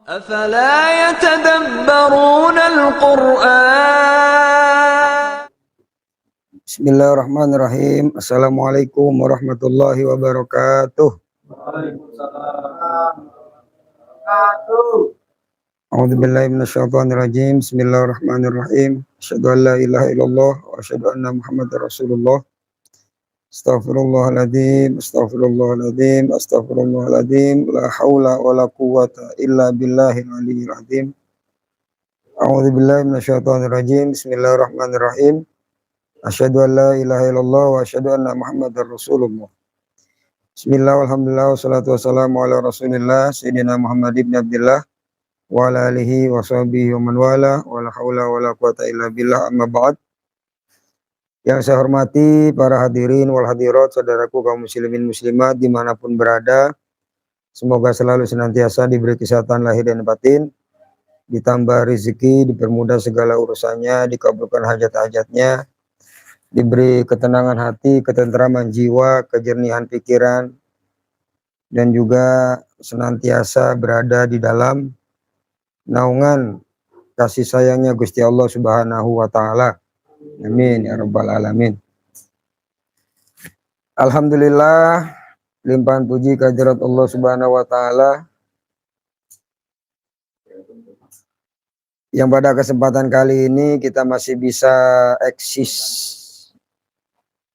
أفلا يتدبرون القرآن. Bismillahirrahmanirrahim. Assalamualaikum warahmatullahi wabarakatuh. A'udzubillahi minasyaitonirrajim. Bismillahirrahmanirrahim. Asyhadu an la ilaha illallah wa asyhadu anna Muhammadar Rasulullah. Astaghfirullahaladzim, astaghfirullahaladzim, astaghfirullahaladzim. La haula wa la quwwata illa billahil aliyyil azim. A'udzubillahi minasyaitonirrajim. Bismillahirrahmanirrahim. Asyhadu an la ilaha illallah wa asyhadu anna Muhammadar Rasulullah. Bismillah, alhamdulillah, wassalatu wassalamu ala rasulillah Sayyidina Muhammad ibn Abdillah wa ala alihi wa sahbihi wa man wala wa la hawla wa la quwata illa billah, amma ba'd. Yang saya hormati para hadirin wal hadirat, saudaraku kaum muslimin muslimat dimanapun berada, semoga selalu senantiasa diberi kesehatan lahir dan batin, ditambah rezeki, dipermudah segala urusannya, dikabulkan hajat-hajatnya, diberi ketenangan hati, ketentraman jiwa, kejernihan pikiran, dan juga senantiasa berada di dalam naungan kasih sayangnya Gusti Allah Subhanahu wa Ta'ala. Amin ya rabbal alamin. Alhamdulillah, limpahan puji kehadirat Allah Subhanahu wa Ta'ala yang pada kesempatan kali ini kita masih bisa eksis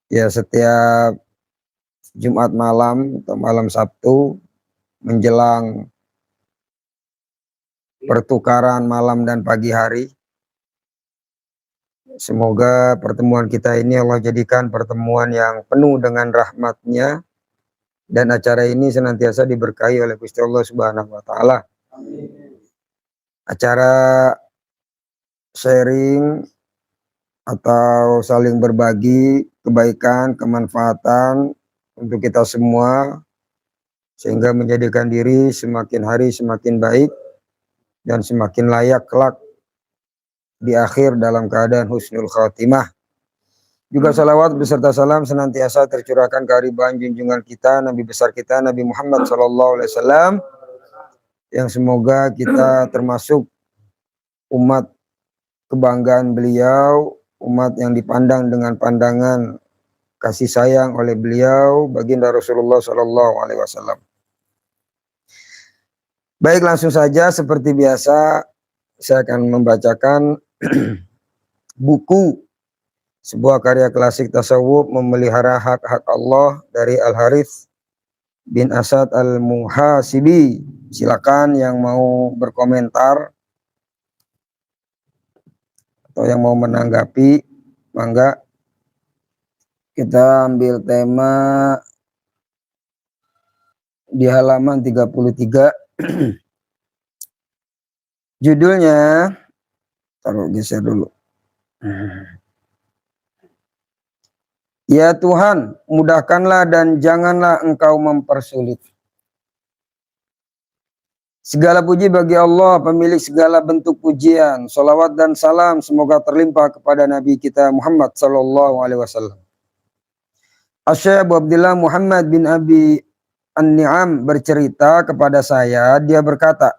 ya setiap Jumat malam atau malam Sabtu menjelang pertukaran malam dan pagi hari. Semoga pertemuan kita ini Allah jadikan pertemuan yang penuh dengan rahmat-Nya, dan acara ini senantiasa diberkahi oleh Gusti Allah Subhanahu wa Ta'ala. Acara sharing atau saling berbagi kebaikan, kemanfaatan untuk kita semua, sehingga menjadikan diri semakin hari semakin baik dan semakin layak kelak di akhir dalam keadaan husnul khatimah. Juga salawat beserta salam senantiasa tercurahkan ke hariban junjungan kita, Nabi besar kita, Nabi Muhammad SAW, yang semoga kita termasuk umat kebanggaan beliau, umat yang dipandang dengan pandangan kasih sayang oleh beliau, baginda Rasulullah SAW. Baik, langsung saja seperti biasa saya akan membacakan buku sebuah karya klasik tasawuf, Memelihara Hak-Hak Allah, dari Al-Harith bin Asad Al-Muhasibi. Silakan yang mau berkomentar atau yang mau menanggapi, mangga. Kita ambil tema di halaman 33. Judulnya, taruh geser dulu. Ya Tuhan, mudahkanlah dan janganlah Engkau mempersulit. Segala puji bagi Allah, pemilik segala bentuk pujian. Salawat dan salam semoga terlimpah kepada Nabi kita Muhammad SAW. Asy-Syaikh Abu Abdillah Muhammad bin Abi An-Ni'am bercerita kepada saya, dia berkata,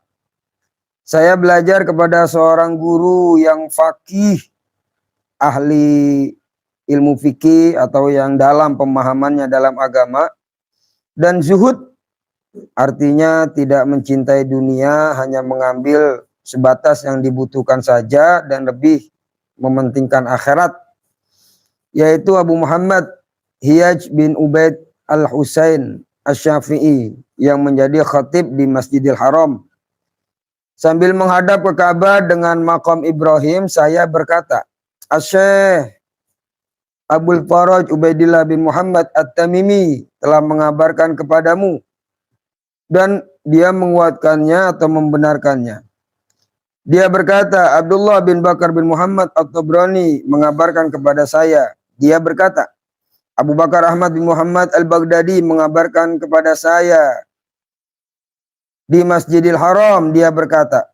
saya belajar kepada seorang guru yang faqih, ahli ilmu fikih atau yang dalam pemahamannya dalam agama, dan zuhud, artinya tidak mencintai dunia, hanya mengambil sebatas yang dibutuhkan saja dan lebih mementingkan akhirat, yaitu Abu Muhammad Hiyaj bin Ubaid Al-Husain Asy-Syafi'i, yang menjadi khatib di Masjidil Haram. Sambil menghadap ke Ka'bah dengan maqam Ibrahim, saya berkata, Asy-Syaikh Abul Faraj Ubaidillah bin Muhammad At-Tamimi telah mengabarkan kepadamu, dan dia menguatkannya atau membenarkannya. Dia berkata, Abdullah bin Bakar bin Muhammad At-Tabrani mengabarkan kepada saya. Dia berkata, Abu Bakar Ahmad bin Muhammad Al-Baghdadi mengabarkan kepada saya. Di Masjidil Haram dia berkata,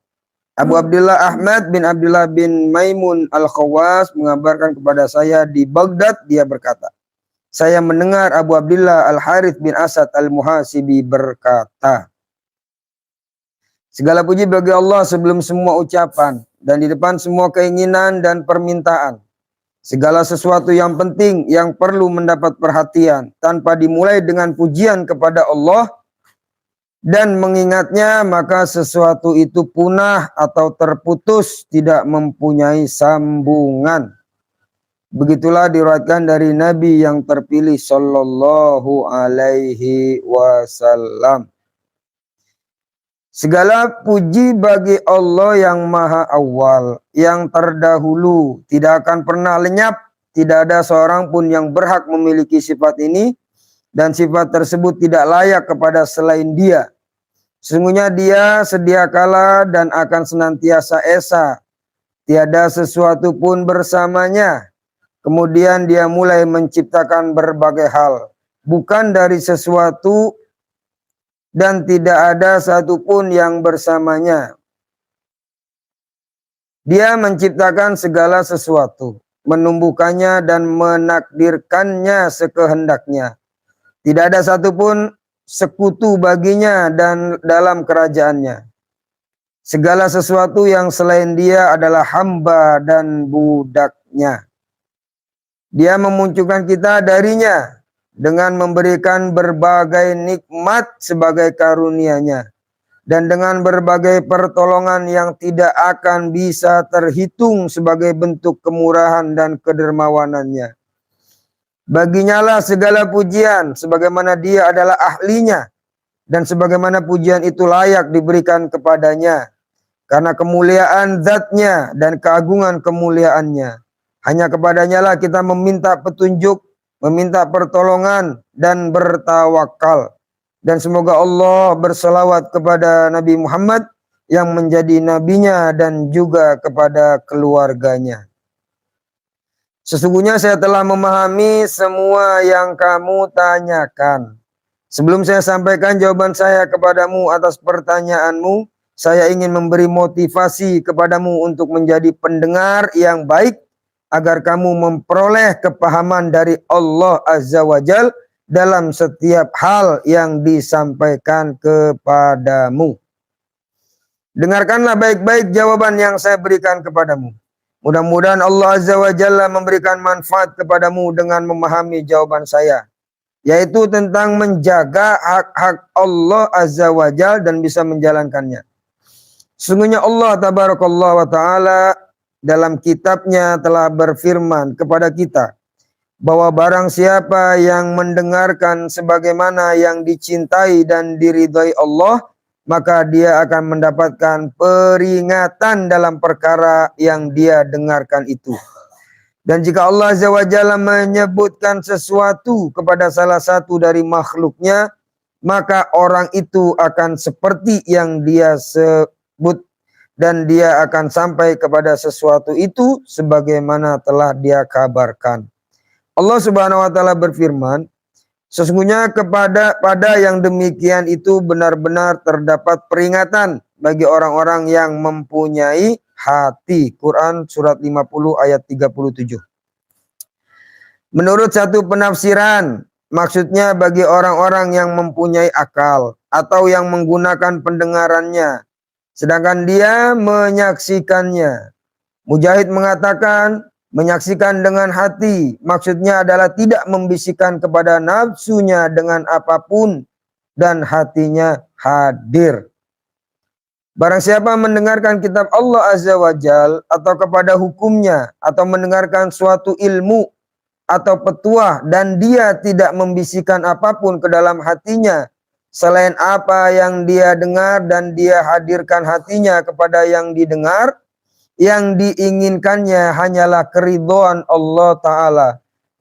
Abu Abdullah Ahmad bin Abdullah bin Maimun Al-Khawas mengabarkan kepada saya. Di Baghdad dia berkata, saya mendengar Abu Abdullah Al-Harith bin Asad Al-Muhasibi berkata. Segala puji bagi Allah sebelum semua ucapan dan di depan semua keinginan dan permintaan. Segala sesuatu yang penting yang perlu mendapat perhatian tanpa dimulai dengan pujian kepada Allah dan mengingatnya, maka sesuatu itu punah atau terputus, tidak mempunyai sambungan. Begitulah diriwayatkan dari Nabi yang terpilih sallallahu alaihi wasallam. Segala puji bagi Allah yang maha awal, yang terdahulu, tidak akan pernah lenyap. Tidak ada seorang pun yang berhak memiliki sifat ini, dan sifat tersebut tidak layak kepada selain Dia. Sesungguhnya Dia sedia kala dan akan senantiasa esa. Tiada sesuatu pun bersamanya. Kemudian Dia mulai menciptakan berbagai hal, bukan dari sesuatu, dan tidak ada satupun yang bersamanya. Dia menciptakan segala sesuatu, menumbuhkannya dan menakdirkannya sekehendaknya. Tidak ada satupun sekutu baginya dan dalam kerajaannya. Segala sesuatu yang selain Dia adalah hamba dan budaknya. Dia memunculkan kita darinya dengan memberikan berbagai nikmat sebagai karunia-Nya, dan dengan berbagai pertolongan yang tidak akan bisa terhitung sebagai bentuk kemurahan dan kedermawanannya. Baginya lah segala pujian, sebagaimana Dia adalah ahlinya, dan sebagaimana pujian itu layak diberikan kepadanya, karena kemuliaan zatnya dan keagungan kemuliaannya. Hanya kepadanya lah kita meminta petunjuk, meminta pertolongan, dan bertawakal. Dan semoga Allah berselawat kepada Nabi Muhammad yang menjadi nabinya dan juga kepada keluarganya. Sesungguhnya saya telah memahami semua yang kamu tanyakan. Sebelum saya sampaikan jawaban saya kepadamu atas pertanyaanmu, saya ingin memberi motivasi kepadamu untuk menjadi pendengar yang baik, agar kamu memperoleh kepahaman dari Allah Azza wa Jal dalam setiap hal yang disampaikan kepadamu. Dengarkanlah baik-baik jawaban yang saya berikan kepadamu. Mudah-mudahan Allah Azza wa Jalla memberikan manfaat kepadamu dengan memahami jawaban saya, yaitu tentang menjaga hak-hak Allah Azza wa Jalla dan bisa menjalankannya. Sesungguhnya Allah Tabarakallah wa Ta'ala dalam kitabnya telah berfirman kepada kita bahwa barang siapa yang mendengarkan sebagaimana yang dicintai dan diridhai Allah, maka dia akan mendapatkan peringatan dalam perkara yang dia dengarkan itu. Dan jika Allah Azza wa Jalla menyebutkan sesuatu kepada salah satu dari makhluknya, maka orang itu akan seperti yang dia sebut, dan dia akan sampai kepada sesuatu itu sebagaimana telah dia kabarkan. Allah Subhanahu wa Ta'ala berfirman, sesungguhnya pada yang demikian itu benar-benar terdapat peringatan bagi orang-orang yang mempunyai hati. Quran surat 50 ayat 37. Menurut satu penafsiran, maksudnya bagi orang-orang yang mempunyai akal atau yang menggunakan pendengarannya, sedangkan dia menyaksikannya. Mujahid mengatakan, menyaksikan dengan hati, maksudnya adalah tidak membisikkan kepada nafsunya dengan apapun dan hatinya hadir. Barang siapa mendengarkan kitab Allah Azza wa Jal atau kepada hukumnya, atau mendengarkan suatu ilmu atau petuah dan dia tidak membisikkan apapun ke dalam hatinya selain apa yang dia dengar, dan dia hadirkan hatinya kepada yang didengar, yang diinginkannya hanyalah keridhaan Allah Ta'ala,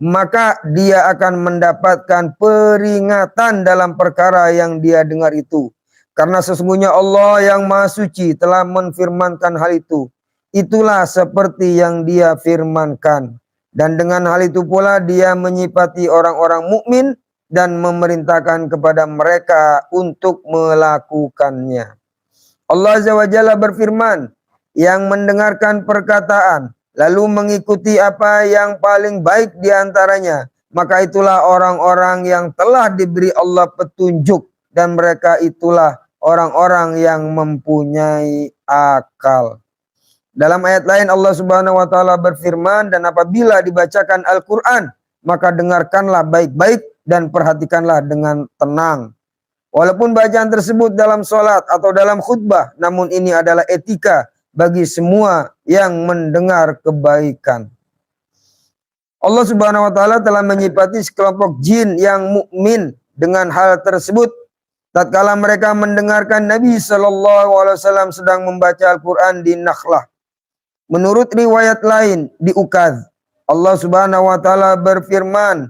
maka dia akan mendapatkan peringatan dalam perkara yang dia dengar itu. Karena sesungguhnya Allah yang Maha Suci telah menfirmankan hal itu. Itulah seperti yang Dia firmankan. Dan dengan hal itu pula Dia menyifati orang-orang mukmin dan memerintahkan kepada mereka untuk melakukannya. Allah Azza wa Jalla berfirman, yang mendengarkan perkataan lalu mengikuti apa yang paling baik di antaranya, maka itulah orang-orang yang telah diberi Allah petunjuk, dan mereka itulah orang-orang yang mempunyai akal. Dalam ayat lain Allah Subhanahu wa taala berfirman, dan apabila dibacakan Al-Qur'an, maka dengarkanlah baik-baik dan perhatikanlah dengan tenang. Walaupun bacaan tersebut dalam sholat atau dalam khutbah, namun ini adalah etika bagi semua yang mendengar kebaikan. Allah Subhanahu wa taala telah menyifati sekelompok jin yang mukmin dengan hal tersebut. Tatkala mereka mendengarkan Nabi sallallahu alaihi wasallam sedang membaca Al-Qur'an di Nakhlah. Menurut riwayat lain di Ukadh, Allah Subhanahu wa taala berfirman,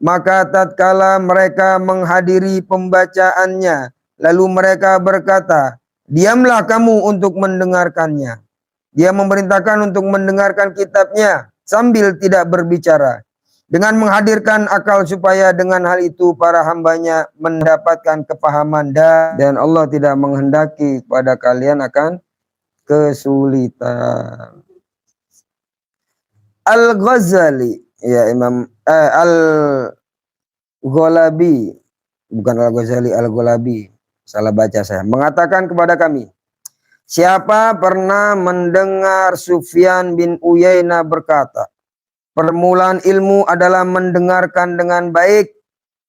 maka tatkala mereka menghadiri pembacaannya, lalu mereka berkata, diamlah kamu untuk mendengarkannya. Dia memerintahkan untuk mendengarkan kitabnya sambil tidak berbicara, dengan menghadirkan akal supaya dengan hal itu para hambanya mendapatkan kepahaman, dan Allah tidak menghendaki pada kalian akan kesulitan. Al-Ghazali, ya Imam Al-Ghalabi, bukan Al-Ghazali, Al-Ghalabi, salah baca saya, mengatakan kepada kami, siapa pernah mendengar Sufyan bin Uyainah berkata, permulaan ilmu adalah mendengarkan dengan baik,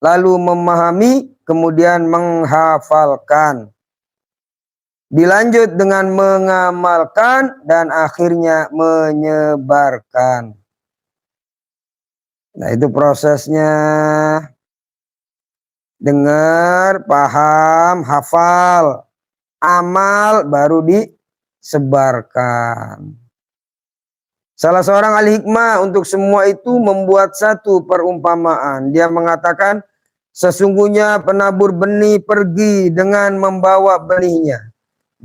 lalu memahami, kemudian menghafalkan. Dilanjut dengan mengamalkan dan akhirnya menyebarkan. Nah, itu prosesnya. Dengar, paham, hafal, amal, baru disebarkan. Salah seorang ahli hikmah untuk semua itu membuat satu perumpamaan. Dia mengatakan, sesungguhnya penabur benih pergi dengan membawa benihnya.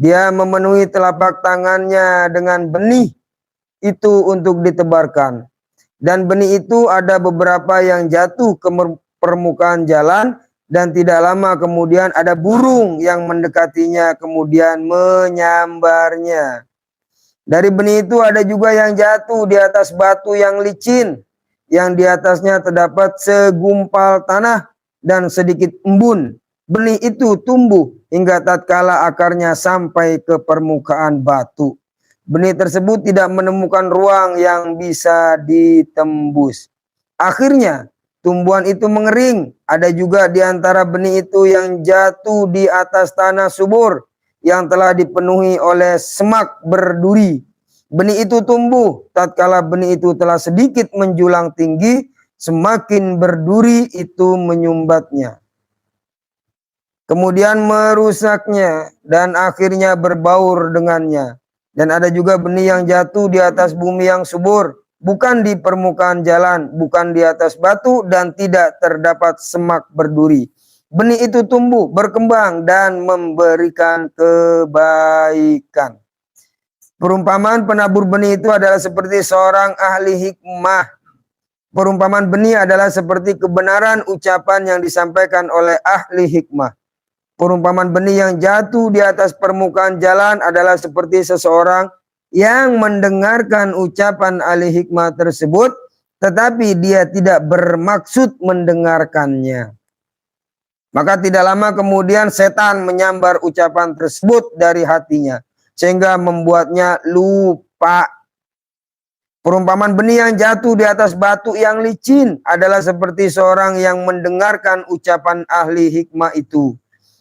Dia memenuhi telapak tangannya dengan benih itu untuk ditebarkan. Dan benih itu ada beberapa yang jatuh ke permukaan jalan, dan tidak lama kemudian ada burung yang mendekatinya kemudian menyambarnya. Dari benih itu ada juga yang jatuh di atas batu yang licin, yang di atasnya terdapat segumpal tanah dan sedikit embun. Benih itu tumbuh hingga tatkala akarnya sampai ke permukaan batu. Benih tersebut tidak menemukan ruang yang bisa ditembus. Akhirnya tumbuhan itu mengering. Ada juga di antara benih itu yang jatuh di atas tanah subur yang telah dipenuhi oleh semak berduri. Benih itu tumbuh. Tatkala benih itu telah sedikit menjulang tinggi, semakin berduri itu menyumbatnya, kemudian merusaknya, dan akhirnya berbaur dengannya. Dan ada juga benih yang jatuh di atas bumi yang subur, bukan di permukaan jalan, bukan di atas batu, dan tidak terdapat semak berduri. Benih itu tumbuh, berkembang, dan memberikan kebaikan. Perumpamaan penabur benih itu adalah seperti seorang ahli hikmah. Perumpamaan benih adalah seperti kebenaran ucapan yang disampaikan oleh ahli hikmah. Perumpamaan benih yang jatuh di atas permukaan jalan adalah seperti seseorang yang mendengarkan ucapan ahli hikmah tersebut, tetapi dia tidak bermaksud mendengarkannya. Maka tidak lama kemudian setan menyambar ucapan tersebut dari hatinya, sehingga membuatnya lupa. Perumpamaan benih yang jatuh di atas batu yang licin adalah seperti seorang yang mendengarkan ucapan ahli hikmah itu.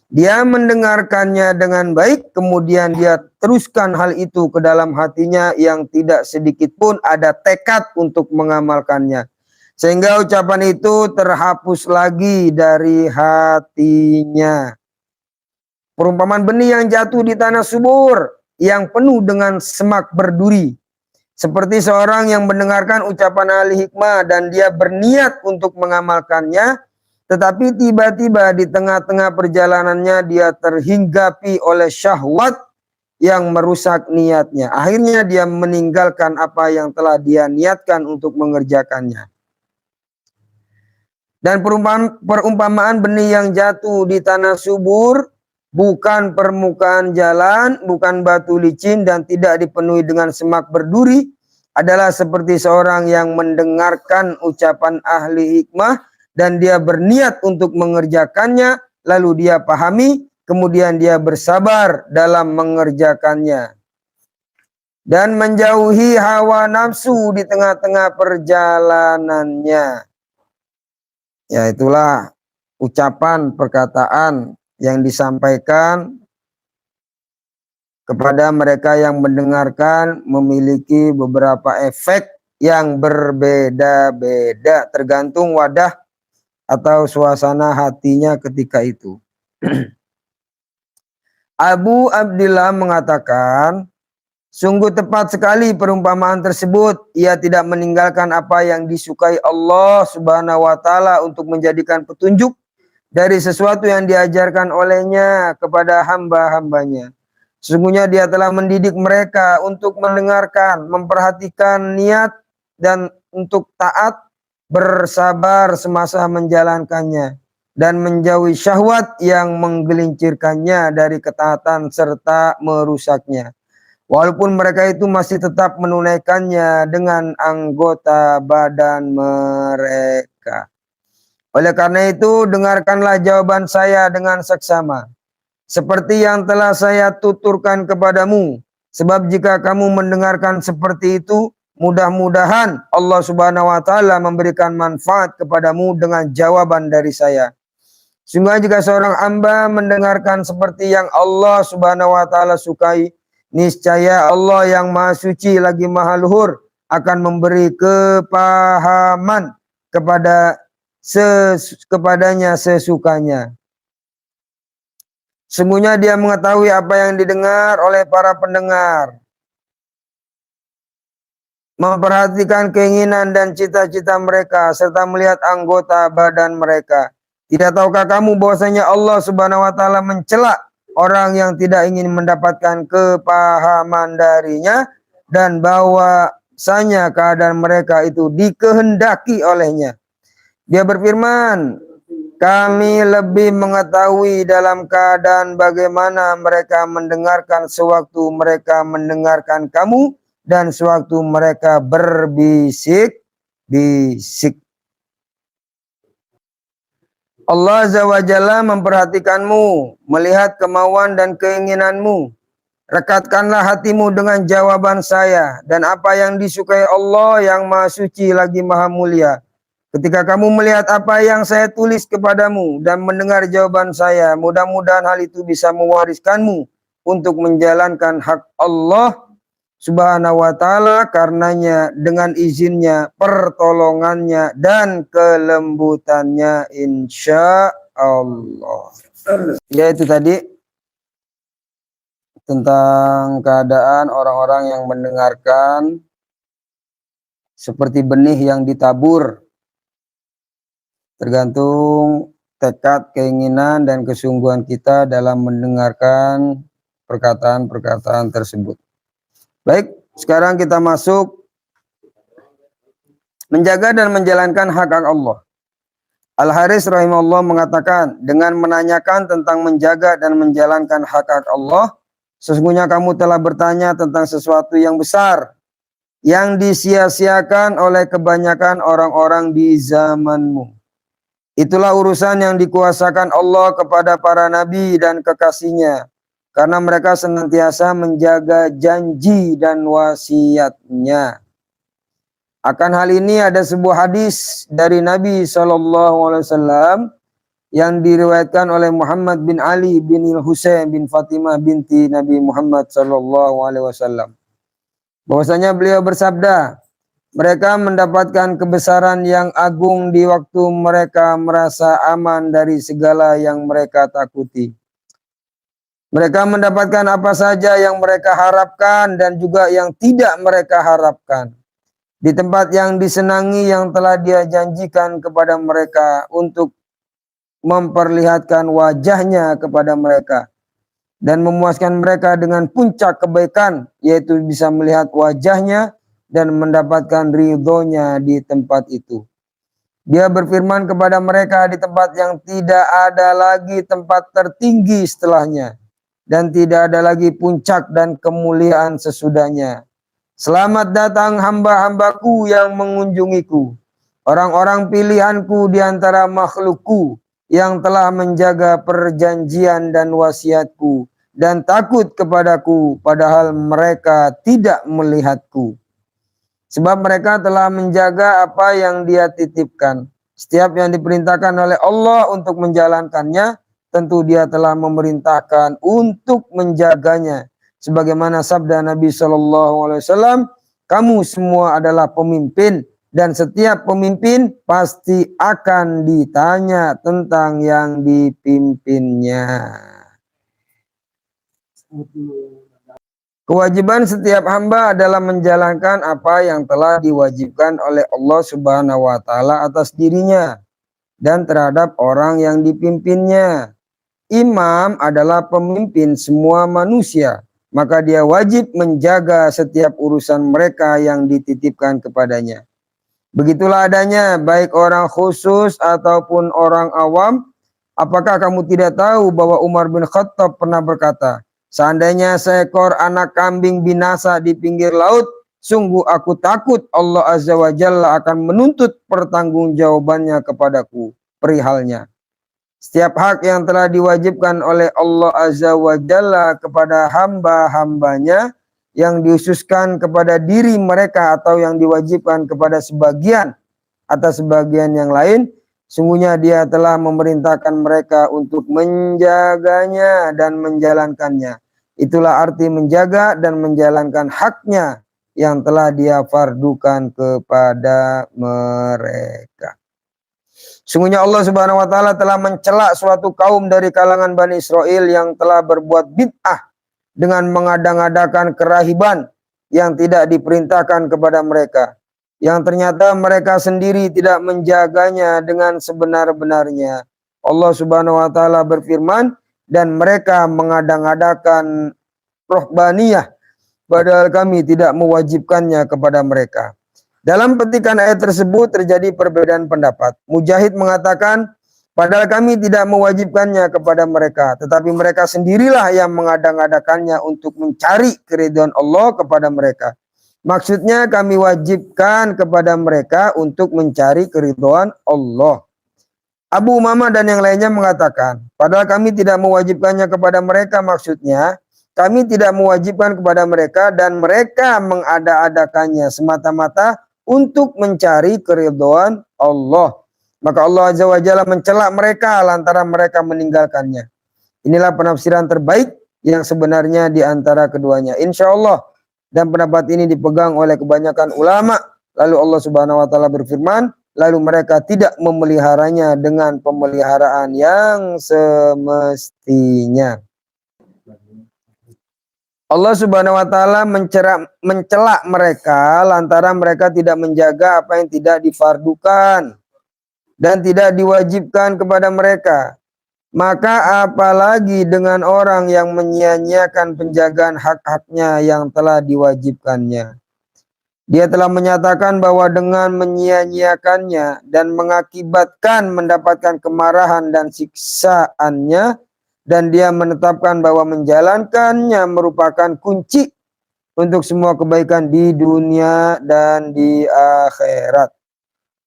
Dia mendengarkannya dengan baik, kemudian dia teruskan hal itu ke dalam hatinya yang tidak sedikit pun ada tekad untuk mengamalkannya. Sehingga ucapan itu terhapus lagi dari hatinya. Perumpamaan benih yang jatuh di tanah subur yang penuh dengan semak berduri. Seperti seorang yang mendengarkan ucapan ahli hikmah dan dia berniat untuk mengamalkannya, tetapi tiba-tiba di tengah-tengah perjalanannya dia terhinggapi oleh syahwat yang merusak niatnya. Akhirnya dia meninggalkan apa yang telah dia niatkan untuk mengerjakannya. Dan perumpamaan benih yang jatuh di tanah subur, bukan permukaan jalan, bukan batu licin, dan tidak dipenuhi dengan semak berduri, adalah seperti seorang yang mendengarkan ucapan ahli hikmah dan dia berniat untuk mengerjakannya, lalu dia pahami, kemudian dia bersabar dalam mengerjakannya. Dan menjauhi hawa nafsu di tengah-tengah perjalanannya. Ya, itulah ucapan perkataan yang disampaikan kepada mereka yang mendengarkan, memiliki beberapa efek yang berbeda-beda tergantung wadah atau suasana hatinya ketika itu. Abu Abdillah mengatakan, sungguh tepat sekali perumpamaan tersebut. Ia tidak meninggalkan apa yang disukai Allah Subhanahu wa taala untuk menjadikan petunjuk dari sesuatu yang diajarkan olehnya kepada hamba-hambanya. Sesungguhnya dia telah mendidik mereka untuk mendengarkan, memperhatikan niat, dan untuk taat, bersabar semasa menjalankannya, dan menjauhi syahwat yang menggelincirkannya dari ketaatan serta merusaknya. Walaupun mereka itu masih tetap menunaikannya dengan anggota badan mereka. Oleh karena itu, dengarkanlah jawaban saya dengan seksama, seperti yang telah saya tuturkan kepadamu. Sebab jika kamu mendengarkan seperti itu, mudah-mudahan Allah Subhanahu wa taala memberikan manfaat kepadamu dengan jawaban dari saya. Sungguh jika seorang hamba mendengarkan seperti yang Allah Subhanahu wa taala sukai, niscaya Allah yang Maha Suci lagi Maha Luhur akan memberi kepahaman kepadanya sesukanya. Sungguhnya dia mengetahui apa yang didengar oleh para pendengar, memperhatikan keinginan dan cita-cita mereka, serta melihat anggota badan mereka. Tidak tahukah kamu bahwasanya Allah Subhanahu wa taala mencela orang yang tidak ingin mendapatkan kepahaman darinya, dan bahwasanya keadaan mereka itu dikehendaki olehnya. Dia berfirman, kami lebih mengetahui dalam keadaan bagaimana mereka mendengarkan sewaktu mereka mendengarkan kamu dan sewaktu mereka berbisik-bisik. Allah Azza wa Jalla memperhatikanmu, melihat kemauan dan keinginanmu. Rekatkanlah hatimu dengan jawaban saya, dan apa yang disukai Allah yang Maha Suci lagi Maha Mulia. Ketika kamu melihat apa yang saya tulis kepadamu dan mendengar jawaban saya, mudah-mudahan hal itu bisa mewariskanmu untuk menjalankan hak Allah Subhanahu wa taala karenanya, dengan izinnya, pertolongannya, dan kelembutannya, insya Allah. Ya, itu tadi tentang keadaan orang-orang yang mendengarkan seperti benih yang ditabur. Tergantung tekad, keinginan, dan kesungguhan kita dalam mendengarkan perkataan-perkataan tersebut. Baik, sekarang kita masuk menjaga dan menjalankan hak-hak Allah. Al-Haris rahimahullah mengatakan, dengan menanyakan tentang menjaga dan menjalankan hak-hak Allah, sesungguhnya kamu telah bertanya tentang sesuatu yang besar, yang disia-siakan oleh kebanyakan orang-orang di zamanmu. Itulah urusan yang dikuasakan Allah kepada para nabi dan kekasihnya, karena mereka senantiasa menjaga janji dan wasiatnya. Akan hal ini ada sebuah hadis dari Nabi SAW yang diriwayatkan oleh Muhammad bin Ali bin Husain bin Fatimah binti Nabi Muhammad SAW. Bahwasanya beliau bersabda, mereka mendapatkan kebesaran yang agung di waktu mereka merasa aman dari segala yang mereka takuti. Mereka mendapatkan apa saja yang mereka harapkan dan juga yang tidak mereka harapkan. Di tempat yang disenangi yang telah dia janjikan kepada mereka untuk memperlihatkan wajahnya kepada mereka. Dan memuaskan mereka dengan puncak kebaikan, yaitu bisa melihat wajahnya dan mendapatkan ridhonya di tempat itu. Dia berfirman kepada mereka di tempat yang tidak ada lagi tempat tertinggi setelahnya, dan tidak ada lagi puncak dan kemuliaan sesudahnya. Selamat datang hamba-hambaku yang mengunjungiku, orang-orang pilihanku di antara makhlukku. yang telah menjaga perjanjian dan wasiatku dan takut kepadaku padahal mereka tidak melihatku. Sebab mereka telah menjaga apa yang Dia titipkan. Setiap yang diperintahkan oleh Allah untuk menjalankannya, tentu Dia telah memerintahkan untuk menjaganya. Sebagaimana sabda Nabi SAW, kamu semua adalah pemimpin dan setiap pemimpin pasti akan ditanya tentang yang dipimpinnya. Kewajiban setiap hamba adalah menjalankan apa yang telah diwajibkan oleh Allah Subhanahu wa taala atas dirinya dan terhadap orang yang dipimpinnya. Imam adalah pemimpin semua manusia, maka dia wajib menjaga setiap urusan mereka yang dititipkan kepadanya. Begitulah adanya, baik orang khusus ataupun orang awam. Apakah kamu tidak tahu bahwa Umar bin Khattab pernah berkata, seandainya seekor anak kambing binasa di pinggir laut, sungguh aku takut Allah Azza wa Jalla akan menuntut pertanggungjawabannya kepadaku perihalnya. Setiap hak yang telah diwajibkan oleh Allah Azza wa Jalla kepada hamba-hambanya, yang diususkan kepada diri mereka atau yang diwajibkan kepada sebagian atas sebagian yang lain, sungguhnya Dia telah memerintahkan mereka untuk menjaganya dan menjalankannya. Itulah arti menjaga dan menjalankan haknya yang telah Dia fardukan kepada mereka. Sungguhnya Allah Subhanahu wa taala telah mencela suatu kaum dari kalangan Bani Israel yang telah berbuat bid'ah dengan mengadang-adakan kerahiban yang tidak diperintahkan kepada mereka, yang ternyata mereka sendiri tidak menjaganya dengan sebenar-benarnya. Allah Subhanahu wa taala berfirman, dan mereka mengadang-adakan rohbaniyah padahal kami tidak mewajibkannya kepada mereka. Dalam petikan ayat tersebut terjadi perbedaan pendapat. Mujahid mengatakan, padahal kami tidak mewajibkannya kepada mereka, tetapi mereka sendirilah yang mengadang-adakannya untuk mencari keridhaan Allah kepada mereka. Maksudnya kami wajibkan kepada mereka untuk mencari keridhaan Allah. Abu Umamah dan yang lainnya mengatakan, padahal kami tidak mewajibkannya kepada mereka, maksudnya kami tidak mewajibkan kepada mereka dan mereka mengada-adakannya semata-mata untuk mencari keridhaan Allah. Maka Allah Azza wa Jalla mencela mereka lantaran mereka meninggalkannya. Inilah penafsiran terbaik yang sebenarnya di antara keduanya. Insya Allah. Dan pendapat ini dipegang oleh kebanyakan ulama. Lalu Allah Subhanahu wa taala berfirman, lalu mereka tidak memeliharanya dengan pemeliharaan yang semestinya. Allah Subhanahu wa taala mencela mereka lantaran mereka tidak menjaga apa yang tidak difardukan dan tidak diwajibkan kepada mereka. Maka apalagi dengan orang yang menyia-nyiakan penjagaan hak-haknya yang telah diwajibkannya. Dia telah menyatakan bahwa dengan menyia-nyiakannya dan mengakibatkan mendapatkan kemarahan dan siksaannya, dan dia menetapkan bahwa menjalankannya merupakan kunci untuk semua kebaikan di dunia dan di akhirat.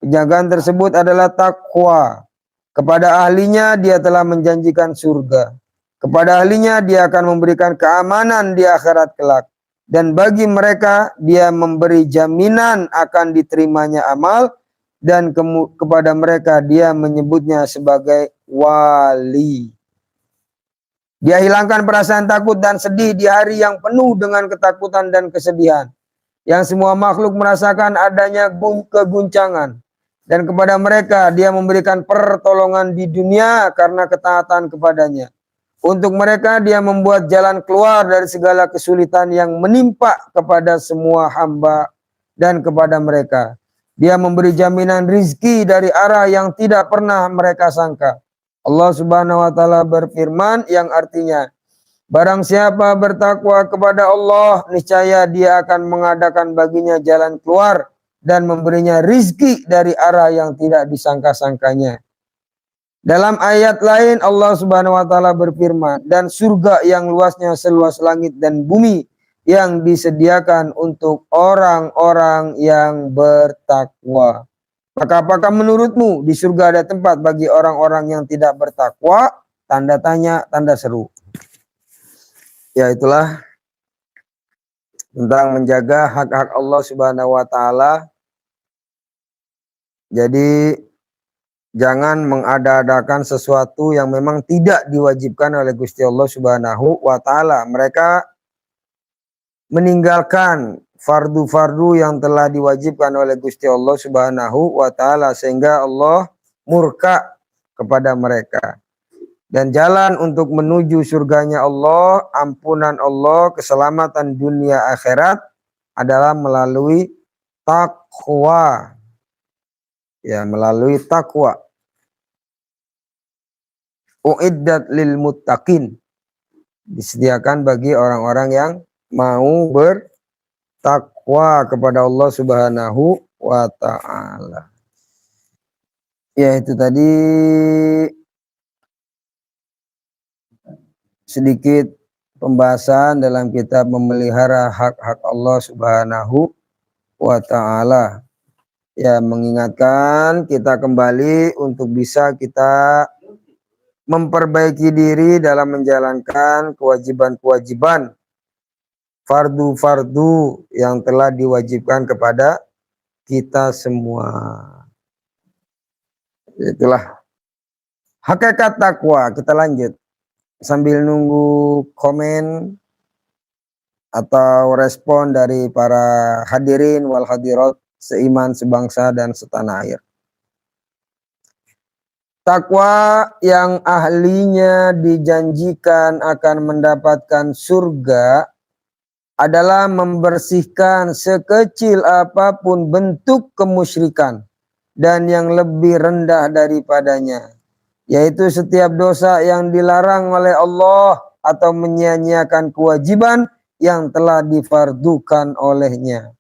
Penjagaan tersebut adalah takwa. Kepada ahlinya dia telah menjanjikan surga. Kepada ahlinya dia akan memberikan keamanan di akhirat kelak. Dan bagi mereka dia memberi jaminan akan diterimanya amal. Dan kepada mereka dia menyebutnya sebagai wali. Dia hilangkan perasaan takut dan sedih di hari yang penuh dengan ketakutan dan kesedihan. Yang semua makhluk merasakan adanya keguncangan. Dan kepada mereka dia memberikan pertolongan di dunia karena ketaatan kepadanya. Untuk mereka dia membuat jalan keluar dari segala kesulitan yang menimpa kepada semua hamba dan kepada mereka. Dia memberi jaminan rizki dari arah yang tidak pernah mereka sangka. Allah Subhanahu wa taala berfirman yang artinya, barang siapa bertakwa kepada Allah, niscaya dia akan mengadakan baginya jalan keluar dan memberinya rizki dari arah yang tidak disangka-sangkanya. Dalam ayat lain Allah Subhanahu wa taala berfirman, dan surga yang luasnya seluas langit dan bumi yang disediakan untuk orang-orang yang bertakwa. Maka apakah menurutmu di surga ada tempat bagi orang-orang yang tidak bertakwa? Tanda tanya, tanda seru. Ya, itulah tentang menjaga hak-hak Allah Subhanahu wa taala. Jadi jangan mengada-adakan sesuatu yang memang tidak diwajibkan oleh Gusti Allah Subhanahu wa taala. Mereka meninggalkan fardu-fardu yang telah diwajibkan oleh Gusti Allah Subhanahu wa taala sehingga Allah murka kepada mereka. Dan jalan untuk menuju surganya Allah, ampunan Allah, keselamatan dunia akhirat adalah melalui takwa. Ya, melalui takwa. Uiddat lil muttaqin. Disediakan bagi orang-orang yang mau bertakwa kepada Allah Subhanahu wa taala. Ya, itu tadi sedikit pembahasan dalam kitab memelihara hak-hak Allah Subhanahu wa taala. Ya, mengingatkan kita kembali untuk bisa kita memperbaiki diri dalam menjalankan kewajiban-kewajiban fardu-fardu yang telah diwajibkan kepada kita semua. Itulah hakikat takwa. Kita lanjut sambil nunggu komen atau respon dari para hadirin wal hadirat seiman, sebangsa, dan setanah air. Takwa yang ahlinya dijanjikan akan mendapatkan surga adalah membersihkan sekecil apapun bentuk kemusyrikan dan yang lebih rendah daripadanya, yaitu setiap dosa yang dilarang oleh Allah atau menyia-nyiakan kewajiban yang telah difardukan olehnya.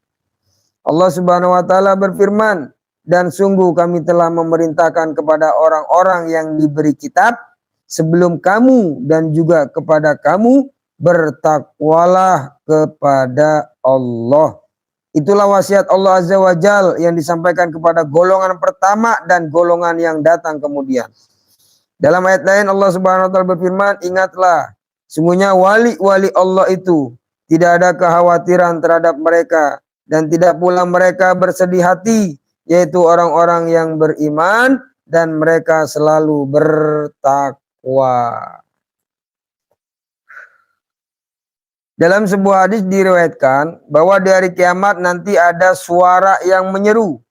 Allah Subhanahu wa taala berfirman, dan sungguh kami telah memerintahkan kepada orang-orang yang diberi kitab sebelum kamu dan juga kepada kamu, bertakwalah kepada Allah. Itulah wasiat Allah Azza wa Jal yang disampaikan kepada golongan pertama dan golongan yang datang kemudian. Dalam ayat lain Allah Subhanahu wa taala berfirman, ingatlah, sungguhnya wali-wali Allah itu tidak ada kekhawatiran terhadap mereka dan tidak pula mereka bersedih hati, yaitu orang-orang yang beriman dan mereka selalu bertakwa. Dalam sebuah hadis diriwayatkan bahwa di hari kiamat nanti ada suara yang menyeru,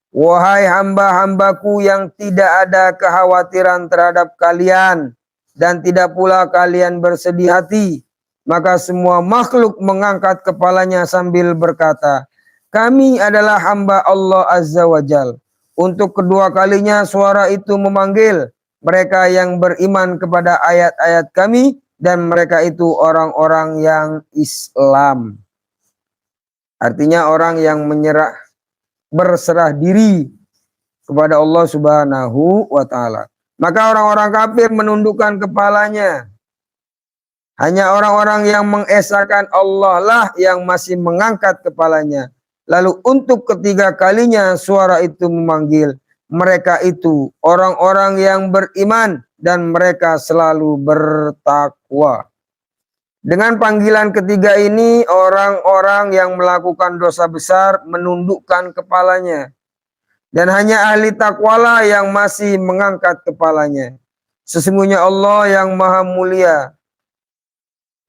wahai hamba-hambaku yang tidak ada kekhawatiran terhadap kalian dan tidak pula kalian bersedih hati. Maka semua makhluk mengangkat kepalanya sambil berkata, kami adalah hamba Allah Azza wa Jal. Untuk kedua kalinya suara itu memanggil mereka yang beriman kepada ayat-ayat kami, dan mereka itu orang-orang yang Islam. Artinya orang yang berserah diri kepada Allah Subhanahu wa taala. Maka orang-orang kafir menundukkan kepalanya. Hanya orang-orang yang mengesahkan Allah lah yang masih mengangkat kepalanya. Lalu untuk ketiga kalinya suara itu memanggil mereka itu orang-orang yang beriman dan mereka selalu bertakwa. Dengan panggilan ketiga ini, orang-orang yang melakukan dosa besar menundukkan kepalanya. Dan hanya ahli takwalah yang masih mengangkat kepalanya. Sesungguhnya Allah yang maha mulia,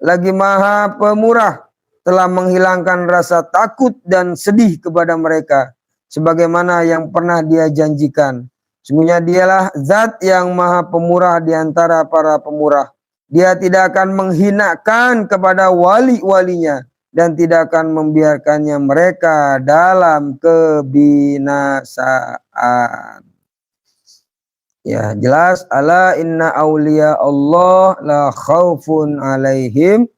lagi maha pemurah, telah menghilangkan rasa takut dan sedih kepada mereka, sebagaimana yang pernah Dia janjikan. Sesungguhnya Dialah zat yang maha pemurah di antara para pemurah. Dia tidak akan menghinakan kepada wali-walinya dan tidak akan membiarkannya mereka dalam kebinasaan. Ya, jelas, ala inna awliya Allah la khaufun alaihim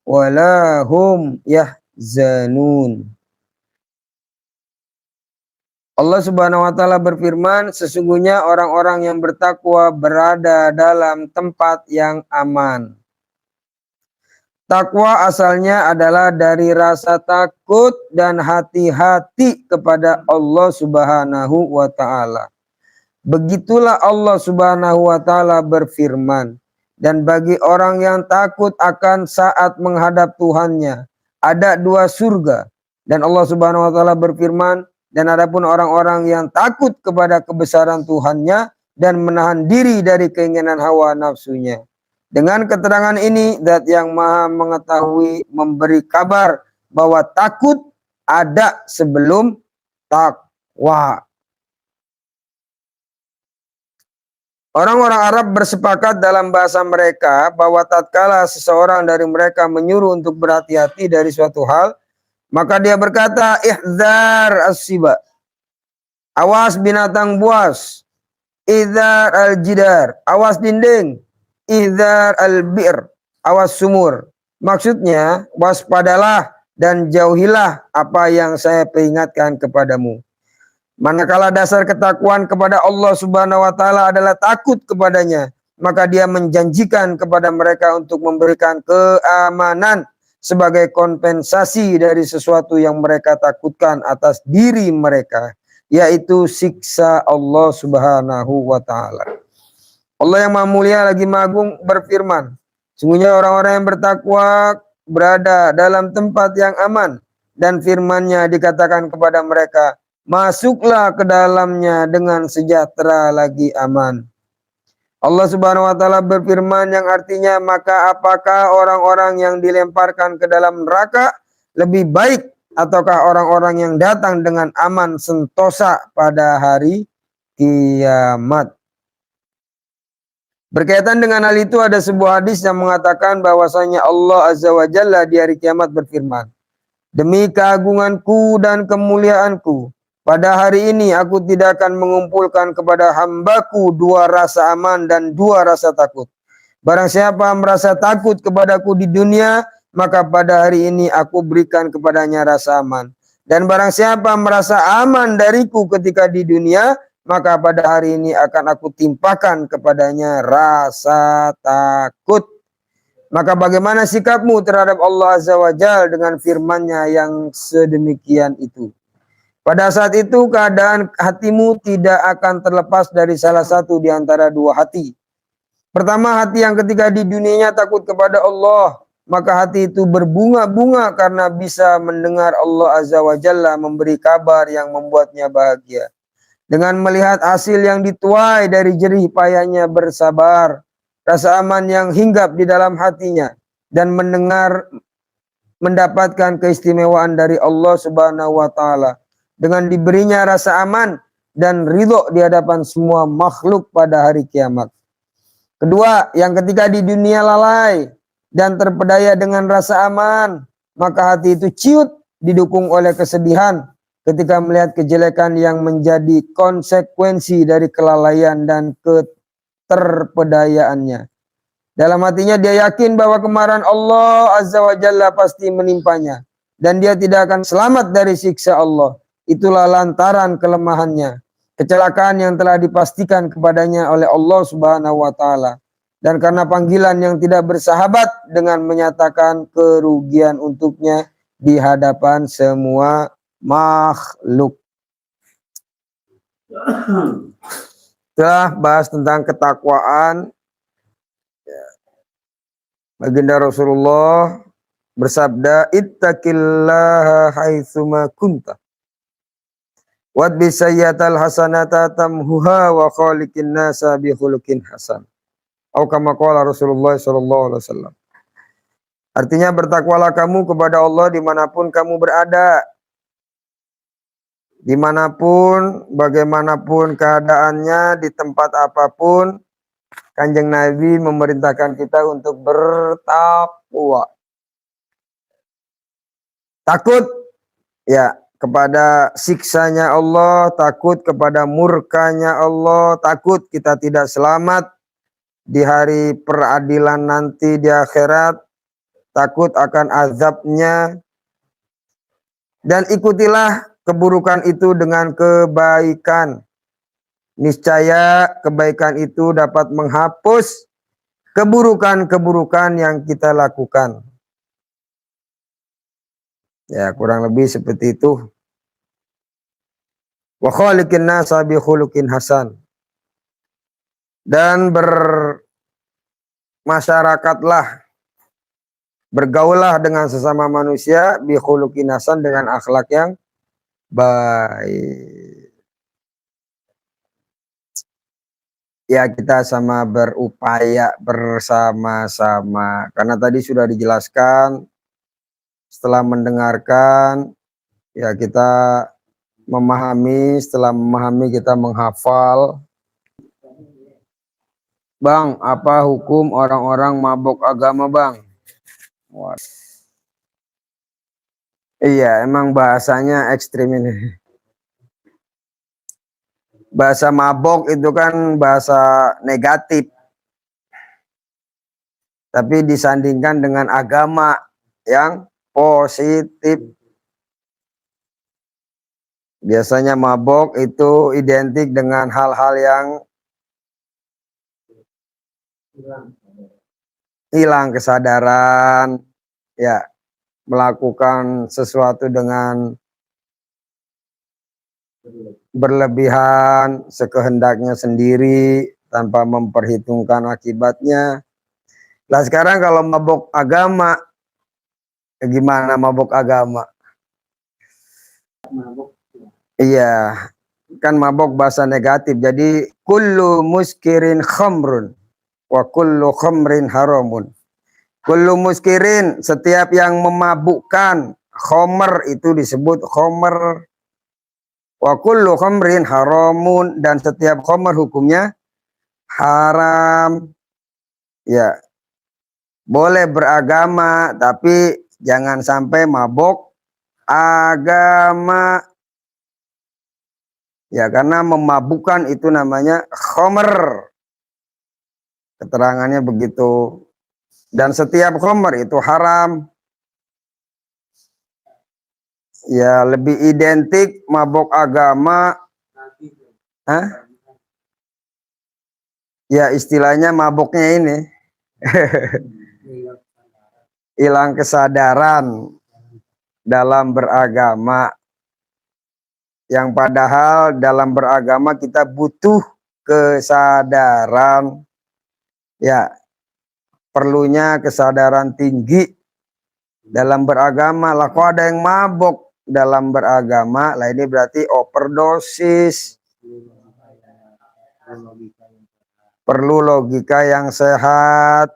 wa la hum yahzanun. Allah Subhanahu wa taala berfirman, sesungguhnya orang-orang yang bertakwa berada dalam tempat yang aman. Takwa asalnya adalah dari rasa takut dan hati-hati kepada Allah Subhanahu wa Ta'ala. Begitulah Allah Subhanahu wa Ta'ala berfirman, dan bagi orang yang takut akan saat menghadap Tuhannya ada dua surga. Dan Allah Subhanahu wa Ta'ala berfirman, dan adapun orang-orang yang takut kepada kebesaran Tuhannya dan menahan diri dari keinginan hawa nafsunya. Dengan keterangan ini, Zat yang Maha Mengetahui memberi kabar bahwa takut ada sebelum takwa. Orang-orang Arab bersepakat dalam bahasa mereka bahwa tatkala seseorang dari mereka menyuruh untuk berhati-hati dari suatu hal, maka dia berkata, ihdzar as-siba, awas binatang buas, ihdzar al-jidar, awas dinding, ihdzar al-bir, awas sumur. Maksudnya, waspadalah dan jauhilah apa yang saya peringatkan kepadamu. Manakala dasar ketakwaan kepada Allah Subhanahu wa Ta'ala adalah takut kepadanya, maka dia menjanjikan kepada mereka untuk memberikan keamanan sebagai kompensasi dari sesuatu yang mereka takutkan atas diri mereka, yaitu siksa Allah Subhanahu wa Ta'ala. Allah yang Maha Mulia lagi Maha Agung berfirman, sungguhnya orang-orang yang bertakwa berada dalam tempat yang aman, dan firman-Nya dikatakan kepada mereka, masuklah ke dalamnya dengan sejahtera lagi aman. Allah Subhanahu wa Ta'ala berfirman yang artinya, maka apakah orang-orang yang dilemparkan ke dalam neraka lebih baik ataukah orang-orang yang datang dengan aman sentosa pada hari kiamat? Berkaitan dengan hal itu ada sebuah hadis yang mengatakan bahwasanya Allah Azza wa Jalla di hari kiamat berfirman, demi keagunganku dan kemuliaanku, pada hari ini aku tidak akan mengumpulkan kepada hambaku dua rasa aman dan dua rasa takut. Barang siapa merasa takut kepadaku di dunia, maka pada hari ini aku berikan kepadanya rasa aman. Dan barang siapa merasa aman dariku ketika di dunia, maka pada hari ini akan aku timpakan kepadanya rasa takut. Maka bagaimana sikapmu terhadap Allah Azza wa Jalla dengan firman-Nya yang sedemikian itu? Pada saat itu keadaan hatimu tidak akan terlepas dari salah satu di antara dua hati. Pertama, hati yang ketika di dunianya takut kepada Allah, maka hati itu berbunga-bunga karena bisa mendengar Allah Azza wa Jalla memberi kabar yang membuatnya bahagia. Dengan melihat hasil yang dituai dari jerih payahnya bersabar, rasa aman yang hinggap di dalam hatinya, dan mendapatkan keistimewaan dari Allah Subhanahu wa Ta'ala, dengan diberinya rasa aman dan ridho di hadapan semua makhluk pada hari kiamat. Kedua, yang ketika di dunia lalai dan terpedaya dengan rasa aman, maka hati itu ciut didukung oleh kesedihan ketika melihat kejelekan yang menjadi konsekuensi dari kelalaian dan keterpedayaannya. Dalam hatinya dia yakin bahwa kemarahan Allah Azza wa Jalla pasti menimpanya, dan dia tidak akan selamat dari siksa Allah. Itulah lantaran kelemahannya, kecelakaan yang telah dipastikan kepadanya oleh Allah Subhanahu wa Ta'ala, dan karena panggilan yang tidak bersahabat dengan menyatakan kerugian untuknya di hadapan semua makhluk. Telah bahas tentang ketakwaan, baginda Rasulullah bersabda, ittaqillaha haitsuma kunta wadbi sayyatal hasanata tamhuha wa khaliqin nasa bi khuluqin hasan. Atau kama qala Rasulullah sallallahu alaihi wasallam. Artinya, bertakwalah kamu kepada Allah dimanapun kamu berada. Dimanapun, bagaimanapun keadaannya, di tempat apapun, Kanjeng Nabi memerintahkan kita untuk bertakwa. Takut ya kepada siksanya Allah, takut kepada murkanya Allah, takut kita tidak selamat di hari peradilan nanti di akhirat, takut akan azabnya, dan ikutilah keburukan itu dengan kebaikan. Niscaya kebaikan itu dapat menghapus keburukan-keburukan yang kita lakukan. Ya, kurang lebih seperti itu. Wa khaliqin nasa bi khuluqin hasan. Dan bermasyarakatlah, bergaullah dengan sesama manusia bi khuluqin hasan, dengan akhlak yang baik. Ya, kita sama berupaya bersama-sama. Karena tadi sudah dijelaskan, setelah mendengarkan, ya kita memahami, setelah memahami kita menghafal. Bang, apa hukum orang-orang mabuk agama, Bang? Wah. Iya, emang bahasanya ekstrim ini. Bahasa mabok itu kan bahasa negatif. Tapi disandingkan dengan agama yang positif. Biasanya mabok itu identik dengan hal-hal yang hilang kesadaran, ya, melakukan sesuatu dengan berlebihan, sekehendaknya sendiri, tanpa memperhitungkan akibatnya. Nah sekarang kalau mabok agama, gimana mabok agama? Iya, kan mabok bahasa negatif. Jadi kullu muskirin khamrun wa kullu khamrin haramun. Kullu muskirin, setiap yang memabukkan. Khomer itu disebut khomer. Wa kullu khamrin haramun, dan setiap khomer hukumnya haram. Ya, boleh beragama tapi jangan sampai mabok agama. Ya, karena memabukkan itu namanya khomer. Keterangannya begitu. Dan setiap khomer itu haram. Ya, lebih identik mabok agama. Hah? Ya, istilahnya maboknya ini. Hilang kesadaran dalam beragama. Yang padahal dalam beragama kita butuh kesadaran. Ya, perlunya kesadaran tinggi dalam beragama. Lah kok ada yang mabok dalam beragama, lah ini berarti overdosis. Perlu logika yang sehat,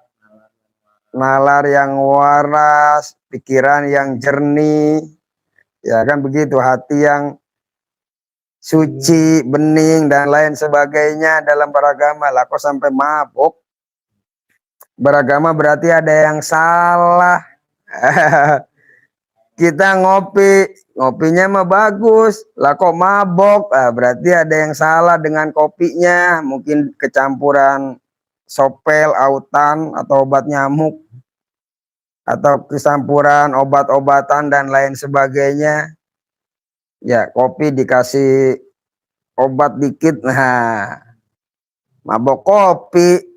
nalar yang waras, pikiran yang jernih. Ya kan begitu, hati yang suci, bening, dan lain sebagainya dalam beragama. Lah kok sampai mabuk? Beragama berarti ada yang salah. Kita ngopinya mah bagus. Lah kok mabok? Berarti ada yang salah dengan kopinya. Mungkin kecampuran sopel, autan, atau obat nyamuk. Atau kescampuran obat-obatan dan lain sebagainya. Ya, kopi dikasih obat dikit, nah mabok kopi.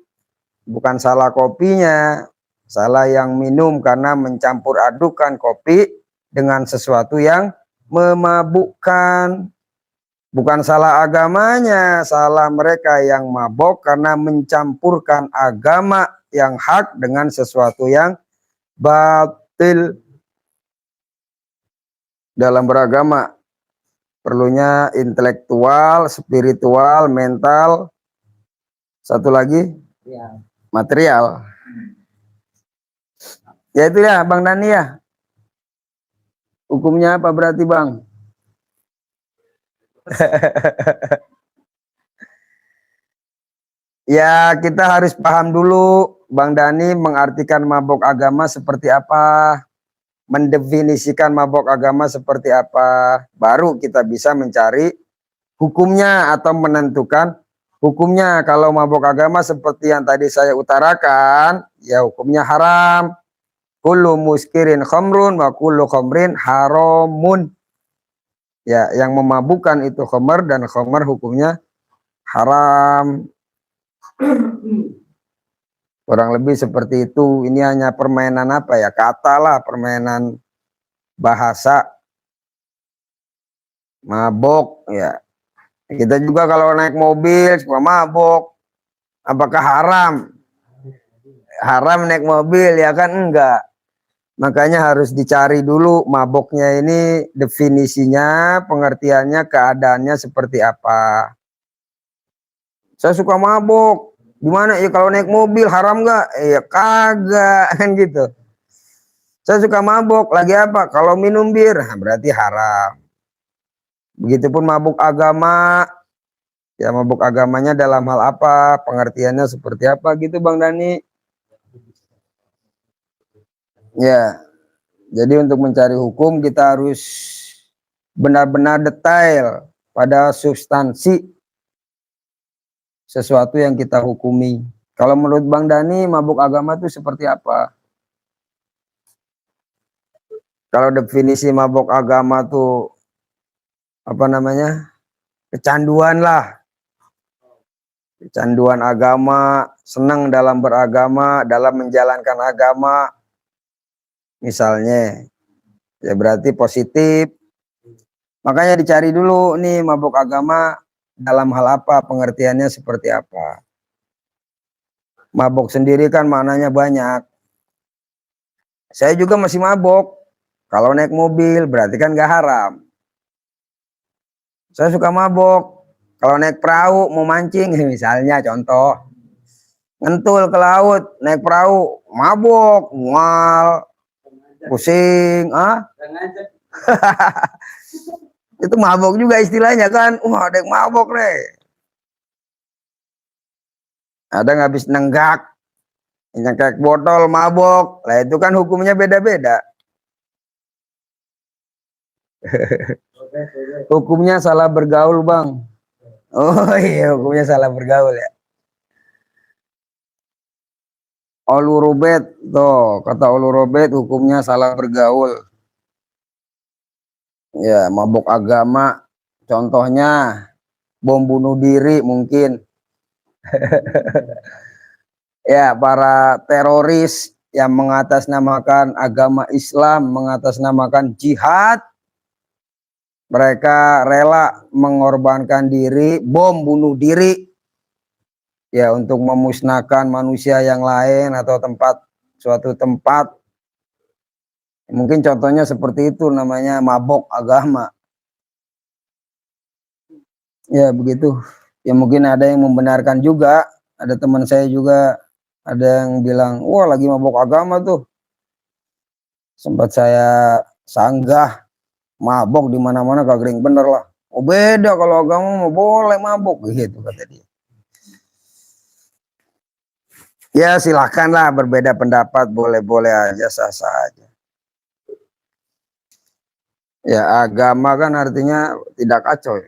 Bukan salah kopinya, salah yang minum karena mencampur adukan kopi dengan sesuatu yang memabukkan. Bukan salah agamanya, salah mereka yang mabok karena mencampurkan agama yang hak dengan sesuatu yang batil. Dalam beragama perlunya intelektual, spiritual, mental, satu lagi material. Ya itu ya Bang Dani ya. Hukumnya apa berarti Bang? Ya kita harus paham dulu Bang Dani mengartikan mabok agama seperti apa, mendefinisikan mabok agama seperti apa, baru kita bisa mencari hukumnya atau menentukan hukumnya. Kalau mabok agama seperti yang tadi saya utarakan, ya hukumnya haram. Kullu muskirin khamrun wa kullu khamrin haramun. Ya, yang memabukkan itu khamr, dan khamr hukumnya haram. Kurang lebih seperti itu. Ini hanya permainan apa ya? Kata lah, permainan bahasa, mabok ya. Kita juga kalau naik mobil suka mabok. Apakah haram? Haram naik mobil ya kan enggak. Makanya harus dicari dulu maboknya ini definisinya, pengertiannya, keadaannya seperti apa. Saya suka mabok. Gimana ya kalau naik mobil haram nggak? Ya kagak kan gitu. Saya suka mabok. Lagi apa? Kalau minum bir berarti haram. Begitupun mabuk agama. Ya mabuk agamanya dalam hal apa? Pengertiannya seperti apa gitu Bang Dani? Ya. Jadi untuk mencari hukum kita harus benar-benar detail pada substansi sesuatu yang kita hukumi. Kalau menurut Bang Dani, mabuk agama itu seperti apa? Kalau definisi mabuk agama tuh apa namanya? Kecanduan lah. Kecanduan agama, senang dalam beragama, dalam menjalankan agama. Misalnya, ya berarti positif. Makanya dicari dulu nih mabuk agama dalam hal apa, pengertiannya seperti apa. Mabuk sendiri kan maknanya banyak. Saya juga masih mabuk. Kalau naik mobil berarti kan gak haram. Saya suka mabuk. Kalau naik perahu mau mancing misalnya contoh. Ngentul ke laut, naik perahu, mabuk, mual, pusing, itu mabuk juga istilahnya kan. Wah, ada yang mabuk deh. Ada yang habis nenggak, nyengkek botol, mabuk. Lah itu kan hukumnya beda-beda. Hukumnya salah bergaul, Bang. Oh iya, hukumnya salah bergaul ya. Ulu Robet, tuh kata Ulu Robet hukumnya salah bergaul. Ya, mabuk agama, contohnya bom bunuh diri mungkin. Ya, para teroris yang mengatasnamakan agama Islam, mengatasnamakan jihad, mereka rela mengorbankan diri, bom bunuh diri, ya untuk memusnahkan manusia yang lain atau suatu tempat. Mungkin contohnya seperti itu, namanya mabok agama. Ya begitu. Ya mungkin ada yang membenarkan juga. Ada teman saya juga ada yang bilang, wah lagi mabok agama tuh. Sempat saya sanggah, mabok di mana-mana kagak yang bener lah. Oh beda kalau agama mau boleh mabok gitu kata dia. Ya silahkanlah berbeda pendapat, boleh-boleh aja, sah-sah aja. Ya agama kan artinya tidak kacau.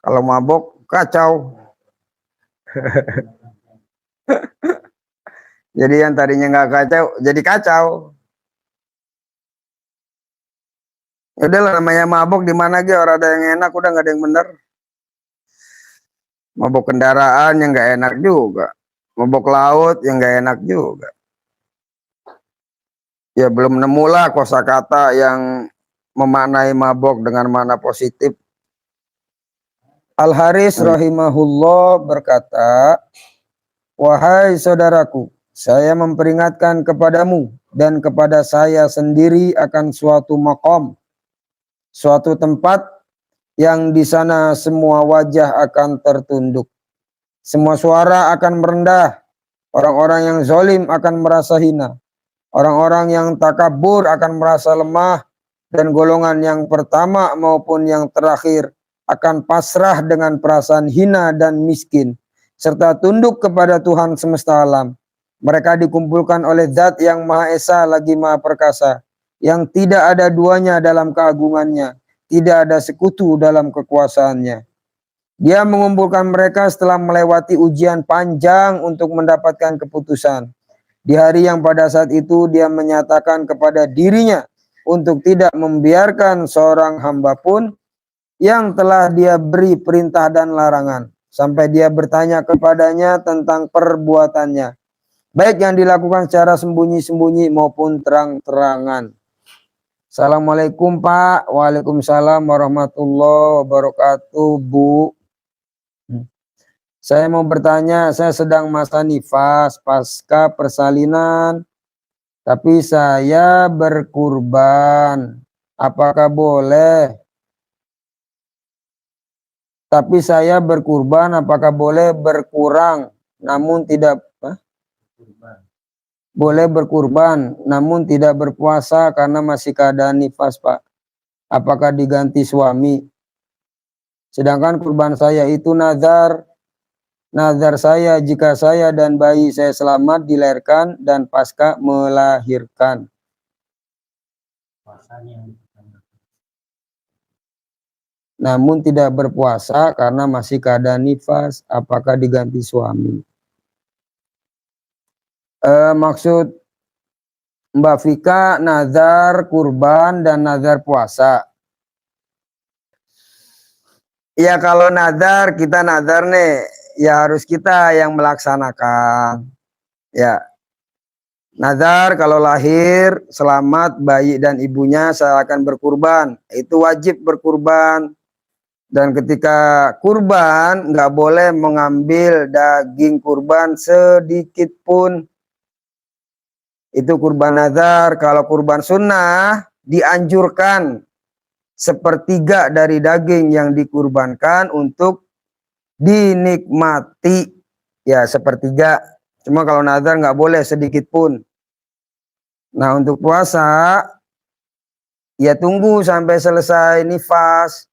Kalau mabok kacau. Jadi yang tadinya nggak kacau jadi kacau. Udah lah namanya mabok di mana aja orang ada yang enak udah nggak ada yang bener. Mabok kendaraan yang nggak enak juga. Mabok laut yang nggak enak juga. Ya belum nemulah kosakata yang memaknai mabok dengan makna positif. Al-Haris rahimahullah berkata, wahai saudaraku, saya memperingatkan kepadamu dan kepada saya sendiri akan suatu maqam, suatu tempat yang di sana semua wajah akan tertunduk, semua suara akan merendah, orang-orang yang zalim akan merasa hina, orang-orang yang takabur akan merasa lemah, dan golongan yang pertama maupun yang terakhir akan pasrah dengan perasaan hina dan miskin, serta tunduk kepada Tuhan semesta alam. Mereka dikumpulkan oleh Zat yang Maha Esa lagi Maha Perkasa, yang tidak ada duanya dalam keagungannya, tidak ada sekutu dalam kekuasaannya. Dia mengumpulkan mereka setelah melewati ujian panjang untuk mendapatkan keputusan. Di hari yang pada saat itu dia menyatakan kepada dirinya untuk tidak membiarkan seorang hamba pun yang telah dia beri perintah dan larangan, sampai dia bertanya kepadanya tentang perbuatannya, baik yang dilakukan secara sembunyi-sembunyi maupun terang-terangan. Assalamualaikum Pak. Waalaikumsalam warahmatullahi wabarakatuh Bu. Saya mau bertanya, saya sedang masa nifas pasca persalinan, tapi saya berkurban. Apakah boleh? Tapi saya berkurban, apakah boleh berkurang? Namun tidak boleh berkurban, namun tidak berpuasa karena masih keadaan nifas, Pak. Apakah diganti suami? Sedangkan kurban saya itu nazar. Nazar saya jika saya dan bayi saya selamat dilahirkan dan pasca melahirkan. Namun tidak berpuasa karena masih keadaan nifas. Apakah diganti suami? Maksud Mbak Vika nazar kurban dan nazar puasa. Ya kalau nazar, kita nazar nih, ya harus kita yang melaksanakan. Ya, nazar kalau lahir selamat bayi dan ibunya saya akan berkurban. Itu wajib berkurban. Dan ketika kurban nggak boleh mengambil daging kurban sedikit pun. Itu kurban nazar. Kalau kurban sunnah dianjurkan sepertiga dari daging yang dikurbankan untuk dinikmati, ya sepertiga. Cuma kalau nazar nggak boleh sedikit pun. Nah untuk puasa ya tunggu sampai selesai nifas,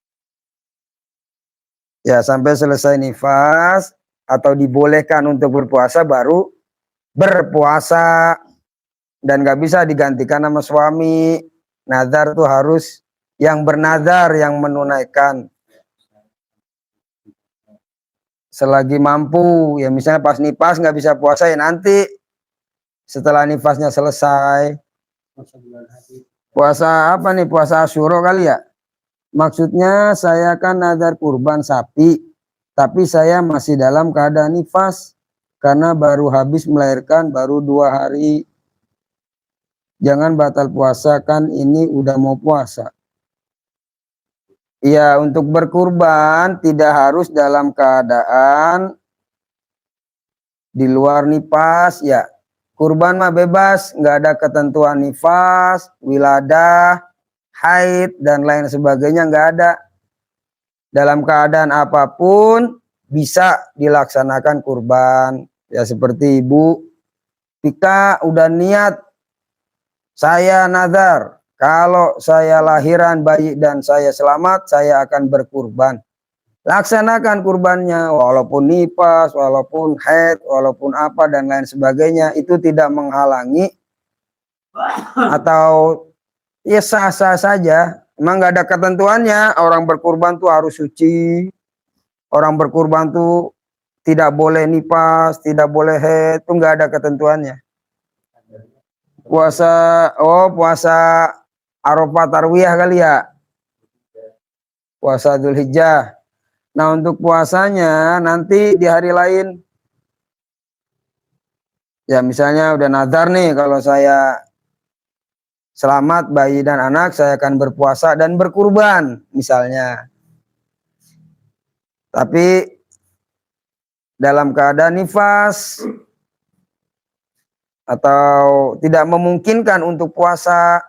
ya sampai selesai nifas atau dibolehkan untuk berpuasa baru berpuasa, dan nggak bisa digantikan sama suami. Nazar tuh harus yang bernazar yang menunaikan selagi mampu. Ya misalnya pas nifas nggak bisa puasa, ya nanti setelah nifasnya selesai. Puasa apa nih? Puasa Asyura kali ya? Maksudnya saya kan nazar kurban sapi, tapi saya masih dalam keadaan nifas karena baru habis melahirkan baru 2 hari. Jangan batal puasa, kan ini udah mau puasa. Ya, untuk berkurban tidak harus dalam keadaan di luar nifas, ya. Kurban mah bebas, nggak ada ketentuan nifas, wiladah, haid, dan lain sebagainya, nggak ada. Dalam keadaan apapun bisa dilaksanakan kurban. Ya seperti Ibu Vika udah niat, saya nazar, kalau saya lahiran bayi dan saya selamat, saya akan berkurban. Laksanakan kurbannya, walaupun nifas, walaupun haid, walaupun apa dan lain sebagainya, itu tidak menghalangi atau ya sah-sah saja. Emang nggak ada ketentuannya, orang berkurban tuh harus suci, orang berkurban tuh tidak boleh nifas, tidak boleh haid, itu nggak ada ketentuannya. Puasa, oh puasa Arafah Tarwiyah kali ya. Puasa Dzulhijjah. Nah untuk puasanya nanti di hari lain. Ya misalnya udah nazar nih, kalau saya selamat bayi dan anak, saya akan berpuasa dan berkurban misalnya. Tapi dalam keadaan nifas atau tidak memungkinkan untuk puasa,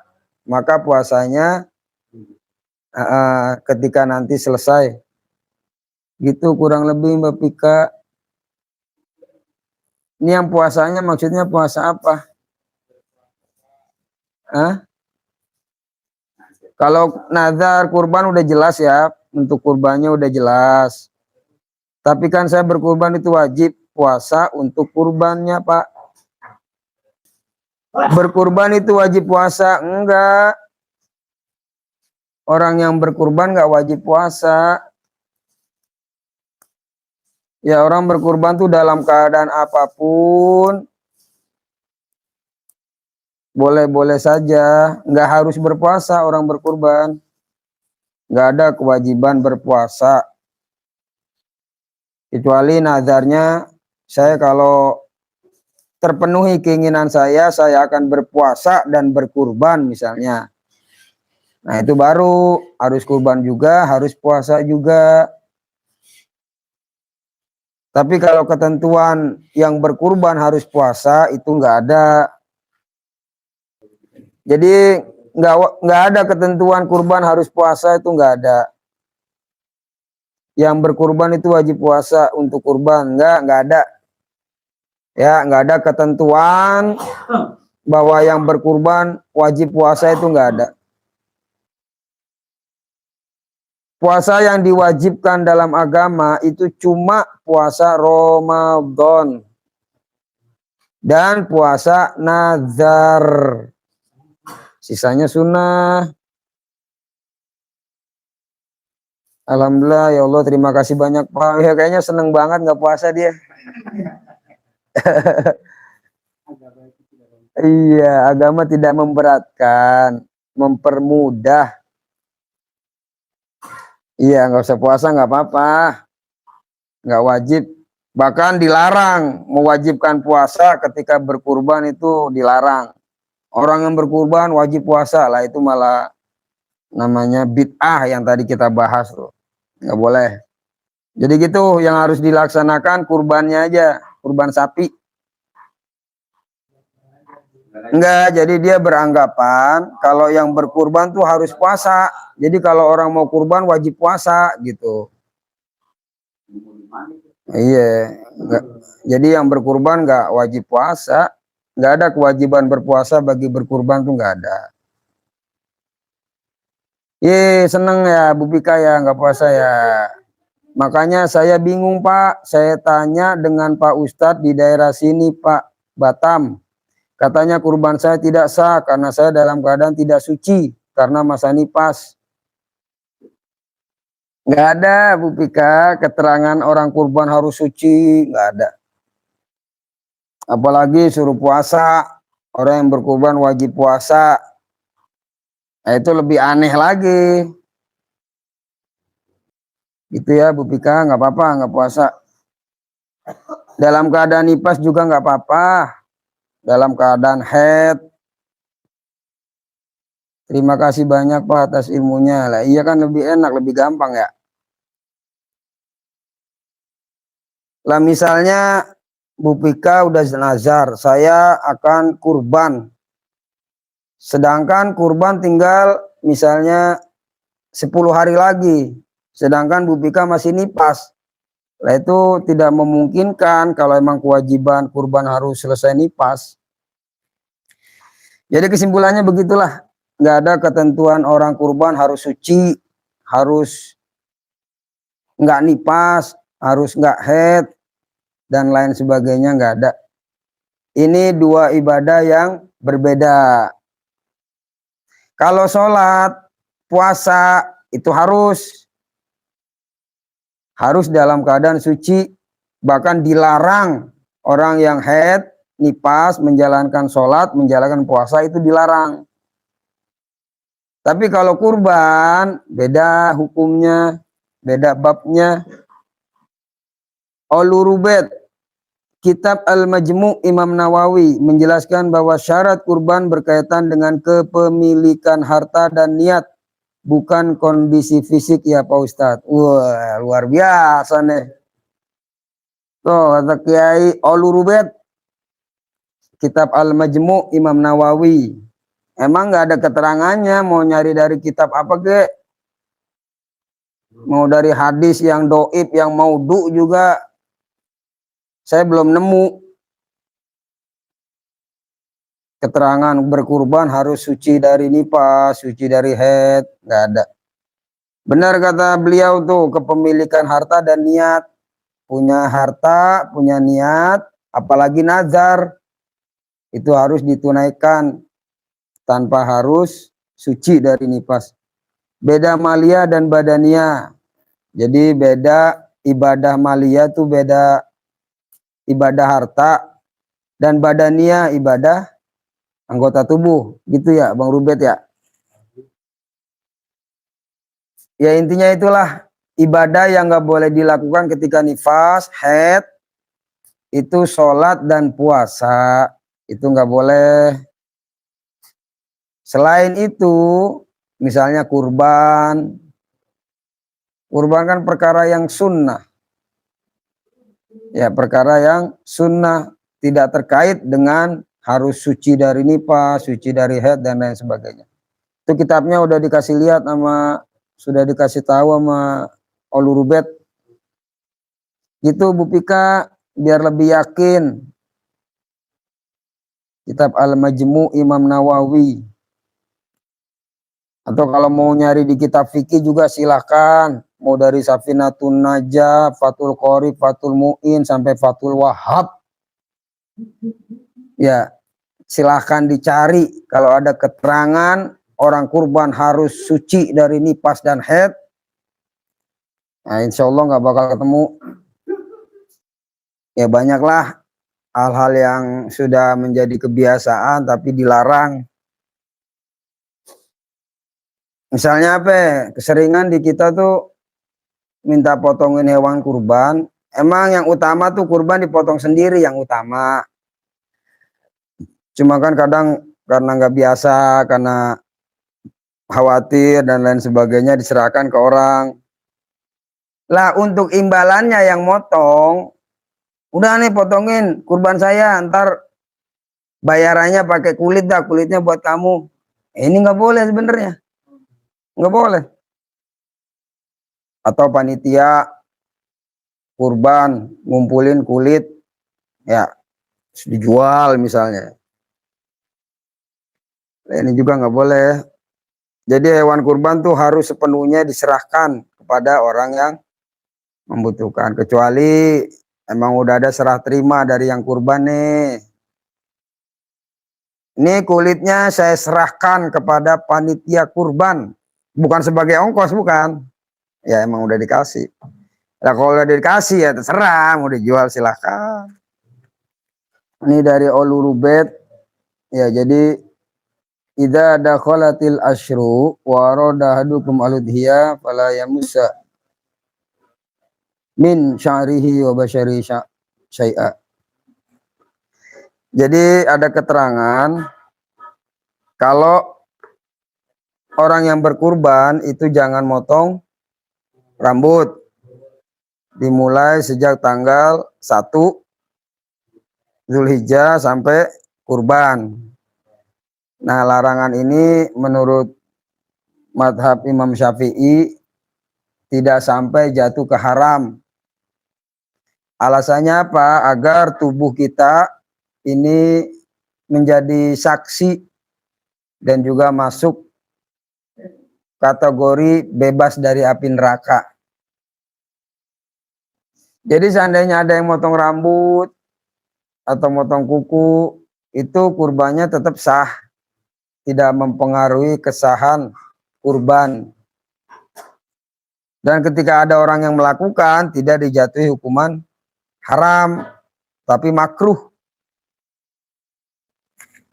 maka puasanya ketika nanti selesai. Gitu kurang lebih Mbak Pika. Ini yang puasanya maksudnya puasa apa? Kalau nazar kurban udah jelas ya, untuk kurbannya udah jelas. Tapi kan saya berkurban itu wajib puasa untuk kurbannya Pak. Berkurban itu wajib puasa? Enggak. Orang yang berkurban enggak wajib puasa. Ya orang berkurban tuh dalam keadaan apapun boleh-boleh saja. Enggak harus berpuasa orang berkurban. Enggak ada kewajiban berpuasa. Kecuali nazarnya, saya kalau terpenuhi keinginan saya akan berpuasa dan berkurban misalnya. Nah itu baru harus kurban juga, harus puasa juga. Tapi kalau ketentuan yang berkurban harus puasa itu nggak ada. Jadi nggak ada ketentuan kurban harus puasa, itu nggak ada. Yang berkurban itu wajib puasa untuk kurban, nggak ada. Ya nggak ada ketentuan bahwa yang berkurban wajib puasa, itu nggak ada. Puasa yang diwajibkan dalam agama itu cuma puasa Ramadan dan puasa nazar. Sisanya sunnah. Alhamdulillah ya Allah, terima kasih banyak Pak. Ya kayaknya seneng banget nggak puasa dia. Iya, agama tidak memberatkan, mempermudah. Iya, nggak usah puasa nggak apa-apa, nggak wajib. Bahkan dilarang mewajibkan puasa ketika berkurban, itu dilarang. Orang yang berkurban wajib puasa lah, itu malah namanya bid'ah yang tadi kita bahas tuh. Nggak boleh. Jadi gitu yang harus dilaksanakan kurbannya aja, kurban sapi. Enggak, jadi dia beranggapan kalau yang berkurban tuh harus puasa. Jadi kalau orang mau kurban wajib puasa gitu. Iya, enggak. Jadi yang berkurban enggak wajib puasa. Enggak ada kewajiban berpuasa bagi berkurban tuh enggak ada. Ye, seneng ya Bu Pika ya enggak puasa ya. Makanya saya bingung Pak. Saya tanya dengan Pak Ustadz di daerah sini Pak, Batam. Katanya kurban saya tidak sah karena saya dalam keadaan tidak suci karena masa nifas. Nggak ada Bu Pika keterangan orang kurban harus suci, nggak ada. Apalagi suruh puasa, orang yang berkurban wajib puasa. Nah, itu lebih aneh lagi. Gitu ya Bu Pika, nggak apa-apa, nggak puasa. Dalam keadaan nifas juga nggak apa-apa. Dalam keadaan haid. Terima kasih banyak Pak atas ilmunya. Lah iya kan lebih enak, lebih gampang ya. Lah misalnya Bu Pika udah nazar, saya akan kurban. Sedangkan kurban tinggal misalnya 10 hari lagi. Sedangkan Bu Pika masih nifas. Lah itu tidak memungkinkan kalau emang kewajiban kurban harus selesai nifas. Jadi kesimpulannya begitulah. Nggak ada ketentuan orang kurban harus suci, harus nggak nifas, harus nggak haid, dan lain sebagainya, nggak ada. Ini dua ibadah yang berbeda. Kalau sholat, puasa itu harus dalam keadaan suci, bahkan dilarang orang yang haid, nifas, menjalankan sholat, menjalankan puasa itu dilarang. Tapi kalau kurban, beda hukumnya, beda babnya. Al-Rubait, Kitab Al-Majmu' Imam Nawawi menjelaskan bahwa syarat kurban berkaitan dengan kepemilikan harta dan niat, bukan kondisi fisik ya Pak Ustadz. Wah, luar biasa nih. Tuh, kata Kiai Al-Rubait, Kitab Al-Majmu' Imam Nawawi. Emang nggak ada keterangannya, mau nyari dari kitab apa ke? Mau dari hadis yang doib, yang maudhu juga saya belum nemu. Keterangan berkurban harus suci dari nifas, suci dari haid, nggak ada. Benar kata beliau tuh, kepemilikan harta dan niat. Punya harta, punya niat, apalagi nazar, itu harus ditunaikan tanpa harus suci dari nifas. Beda malia dan badania. Jadi beda ibadah malia tuh beda ibadah harta, dan badania ibadah anggota tubuh. Gitu ya Bang Rubet ya. Ya intinya itulah, ibadah yang nggak boleh dilakukan ketika nifas, haid, itu sholat dan puasa. Itu nggak boleh. Selain itu, Misalnya kurban. Kurban kan perkara yang sunnah. Ya, perkara yang sunnah, tidak terkait dengan harus suci dari nifas, suci dari haid dan lain sebagainya. Itu kitabnya udah dikasih lihat sudah dikasih tahu sama Olu Rubet. Gitu Bu Pika, biar lebih yakin. Kitab Al-Majmu' Imam Nawawi. Atau kalau mau nyari di kitab fikih juga silahkan. Mau dari Safinatun Najah, Fathul Qorib, Fathul Mu'in, sampai Fathul Wahhab. Ya, silahkan dicari. Kalau ada keterangan orang kurban harus suci dari nifas dan haid, nah insya Allah nggak bakal ketemu. Ya banyaklah hal-hal yang sudah menjadi kebiasaan tapi dilarang. Misalnya apa ya? Keseringan di kita tuh minta potongin hewan kurban. Emang yang utama tuh kurban dipotong sendiri yang utama. Cuma kan kadang karena nggak biasa, karena khawatir dan lain sebagainya diserahkan ke orang. Lah untuk imbalannya yang motong, udah nih potongin kurban saya, ntar bayarannya pakai kulit dah, kulitnya buat kamu. Ini nggak boleh sebenarnya, nggak boleh. Atau panitia kurban ngumpulin kulit, ya dijual misalnya. Ini juga nggak boleh. Jadi hewan kurban tuh harus sepenuhnya diserahkan kepada orang yang membutuhkan. Kecuali emang udah ada serah terima dari yang kurban nih. Ini kulitnya saya serahkan kepada panitia kurban. Bukan sebagai ongkos, bukan. Ya emang udah dikasih. Nah kalau udah dikasih ya terserah, mau dijual silahkan. Ini dari Olu Rubet. Ya jadi idza dakhalatil asyru wa arada ahadukum aludhiya fala yamussa min sya'rihi wa basyari syai'a. Jadi ada keterangan kalau orang yang berkurban itu jangan motong rambut dimulai sejak tanggal 1 Zulhijjah sampai kurban. Nah, larangan ini menurut madhab Imam Syafi'i tidak sampai jatuh ke haram. Alasannya apa? Agar tubuh kita ini menjadi saksi dan juga masuk kategori bebas dari api neraka. Jadi seandainya ada yang motong rambut atau motong kuku, itu kurbannya tetap sah. Tidak mempengaruhi kesahan kurban. Dan ketika ada orang yang melakukan, tidak dijatuhi hukuman haram, tapi makruh.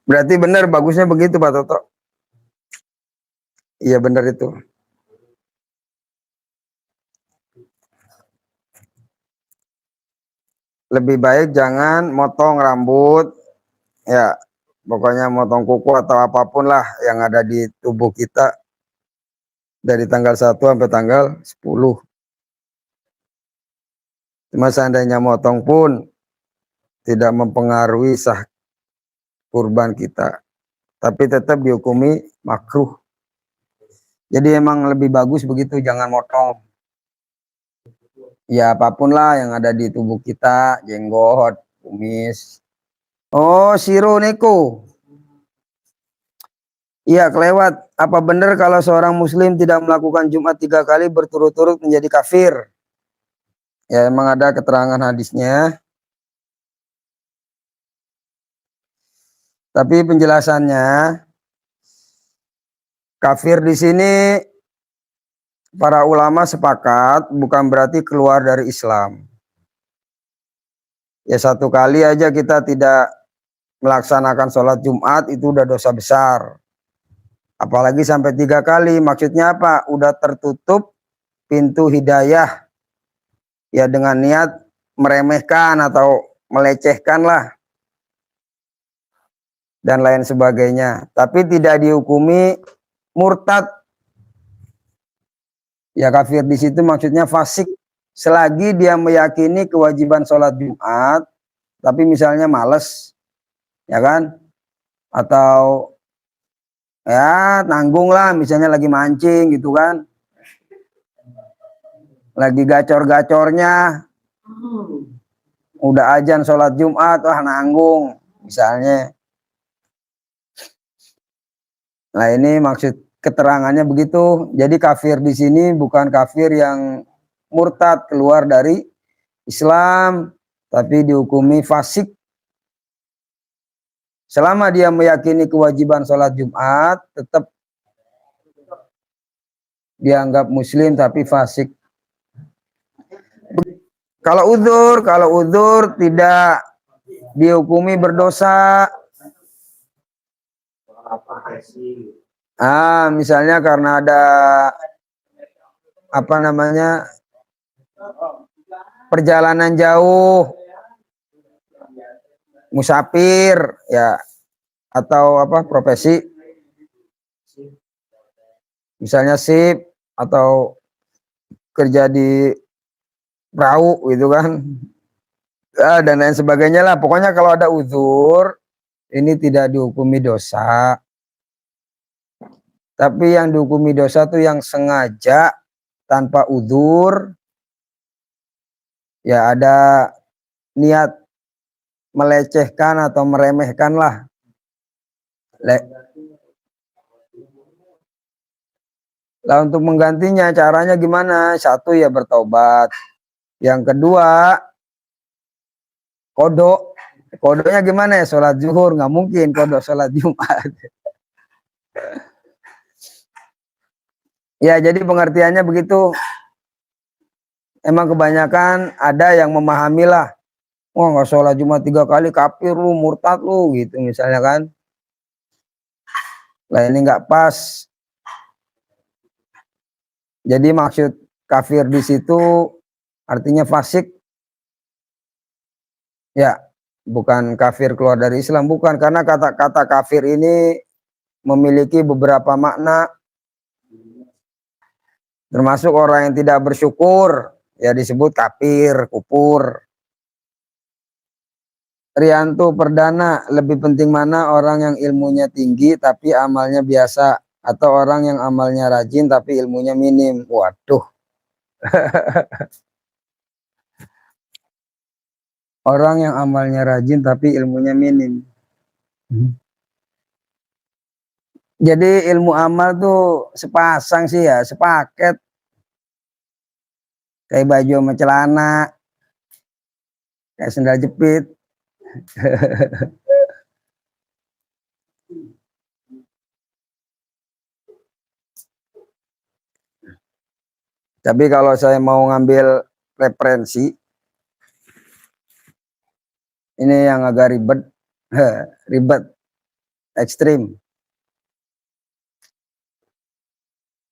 Berarti benar, bagusnya begitu Pak Toto. Iya benar itu. Lebih baik jangan motong rambut, ya pokoknya motong kuku atau apapun lah yang ada di tubuh kita dari tanggal 1 sampai tanggal 10. Cuma seandainya motong pun tidak mempengaruhi sah kurban kita, tapi tetap dihukumi makruh. Jadi emang lebih bagus begitu, jangan motong. Ya apapun lah yang ada di tubuh kita, jenggot, kumis. Oh, Siro Neko. Iya, kelewat. Apa benar kalau seorang muslim tidak melakukan Jumat 3 kali berturut-turut menjadi kafir? Ya, emang ada keterangan hadisnya. Tapi penjelasannya, kafir di sini para ulama sepakat bukan berarti keluar dari Islam. Ya 1 kali aja kita tidak melaksanakan sholat Jumat itu udah dosa besar. Apalagi sampai 3 kali, maksudnya apa? Udah tertutup pintu hidayah. Ya dengan niat meremehkan atau melecehkan lah. Dan lain sebagainya. Tapi tidak dihukumi murtad Ya kafir di situ maksudnya fasik selagi dia meyakini kewajiban sholat Jumat, tapi misalnya males, ya kan? Atau ya tanggung lah, misalnya lagi mancing gitu kan, lagi gacor-gacornya, udah azan sholat Jumat, wah nanggung, misalnya. Nah ini maksud keterangannya begitu. Jadi kafir di sini bukan kafir yang murtad keluar dari Islam, tapi dihukumi fasik. Selama dia meyakini kewajiban sholat Jumat, tetap dianggap muslim tapi fasik. Kalau uzur tidak dihukumi berdosa. Misalnya karena ada apa namanya perjalanan jauh, musafir ya, atau apa profesi, misalnya sip atau kerja di perahu gitu kan, dan lain sebagainya lah. Pokoknya kalau ada uzur ini tidak dihukumi dosa. Tapi yang dihukumi dosa itu yang sengaja tanpa uzur, ya ada niat melecehkan atau meremehkan lah. Lah untuk menggantinya caranya gimana? Satu ya bertobat. Yang kedua kodok. Kodoknya gimana ya? Sholat zuhur nggak mungkin kodok sholat Jumat. Ya jadi pengertiannya begitu. Emang kebanyakan ada yang memahami lah. Wah nggak sholat Jumat 3 kali kafir lu, murtad lu gitu misalnya kan. Lah ini nggak pas. Jadi maksud kafir di situ artinya fasik. Ya, bukan kafir keluar dari Islam, bukan, karena kata-kata kafir ini memiliki beberapa makna. Termasuk orang yang tidak bersyukur, ya disebut kafir, kufur. Rianto Perdana, lebih penting mana orang yang ilmunya tinggi tapi amalnya biasa, atau orang yang amalnya rajin tapi ilmunya minim? Waduh. Orang yang amalnya rajin tapi ilmunya minim. Jadi ilmu amal tuh sepasang sih ya, sepaket. Kayak baju sama celana, kayak sendal jepit. Tapi kalau saya mau ngambil referensi, ini yang agak ribet, ribet, ekstrim.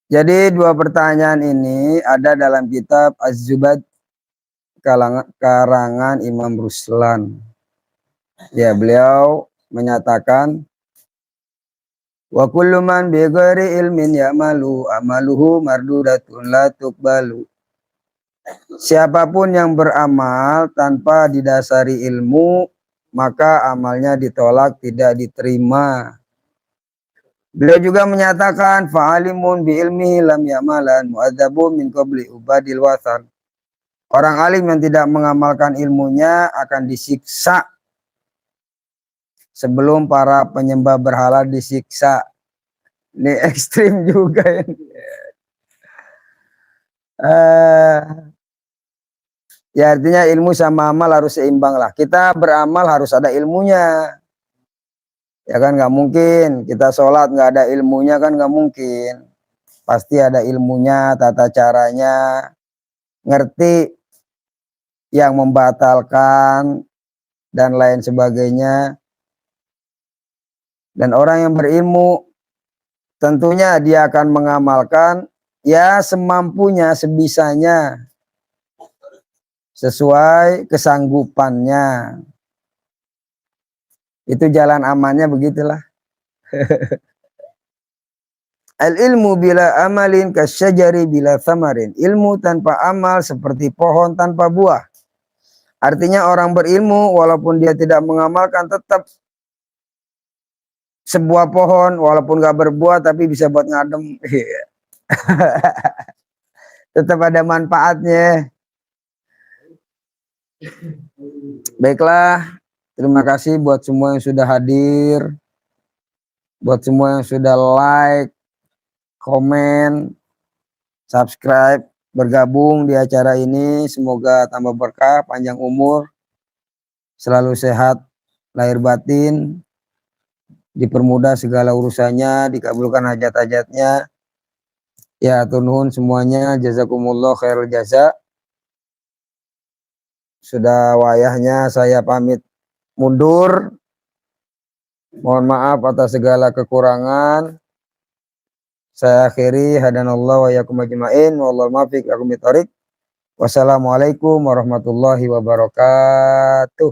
Jadi dua pertanyaan ini ada dalam kitab Az-Zubad karangan Imam Ruslan. Ya, beliau menyatakan wa kullu man bi ghairi ilmin ya'malu amaluhu mardudatun la tuqbalu. Siapapun yang beramal tanpa didasari ilmu, maka amalnya ditolak, tidak diterima. Beliau juga menyatakan fa'alimun bi ilmihi lam ya'malan mu'adzabun min qabli ubadil wasan. Orang alim yang tidak mengamalkan ilmunya akan disiksa sebelum para penyembah berhala disiksa. Ini ekstrim juga ini. Ya artinya ilmu sama amal harus seimbang lah. Kita beramal harus ada ilmunya. Ya kan nggak mungkin kita sholat nggak ada ilmunya, kan nggak mungkin. Pasti ada ilmunya, tata caranya, ngerti yang membatalkan dan lain sebagainya. Dan orang yang berilmu tentunya dia akan mengamalkan ya semampunya, sebisanya, sesuai kesanggupannya. Itu jalan amannya begitulah. Al ilmu bila amalin kasyajari bila thamarin. Ilmu tanpa amal seperti pohon tanpa buah. Artinya orang berilmu walaupun dia tidak mengamalkan tetap sebuah pohon walaupun gak berbuah tapi bisa buat ngadem. Tetap ada manfaatnya. Baiklah, terima kasih buat semua yang sudah hadir, buat semua yang sudah like, komen, subscribe, bergabung di acara ini. Semoga tambah berkah, panjang umur, selalu sehat, lahir batin, dipermudah segala urusannya, dikabulkan hajat-hajatnya. Ya, atur nuhun semuanya, jazakumullah khairul jaza. Sudah wayahnya saya pamit mundur. Mohon maaf atas segala kekurangan. Saya akhiri, hadanallahu wa yakum ajma'in, wallahu muwaffiq lakum bithoriq. Wassalamualaikum warahmatullahi wabarakatuh.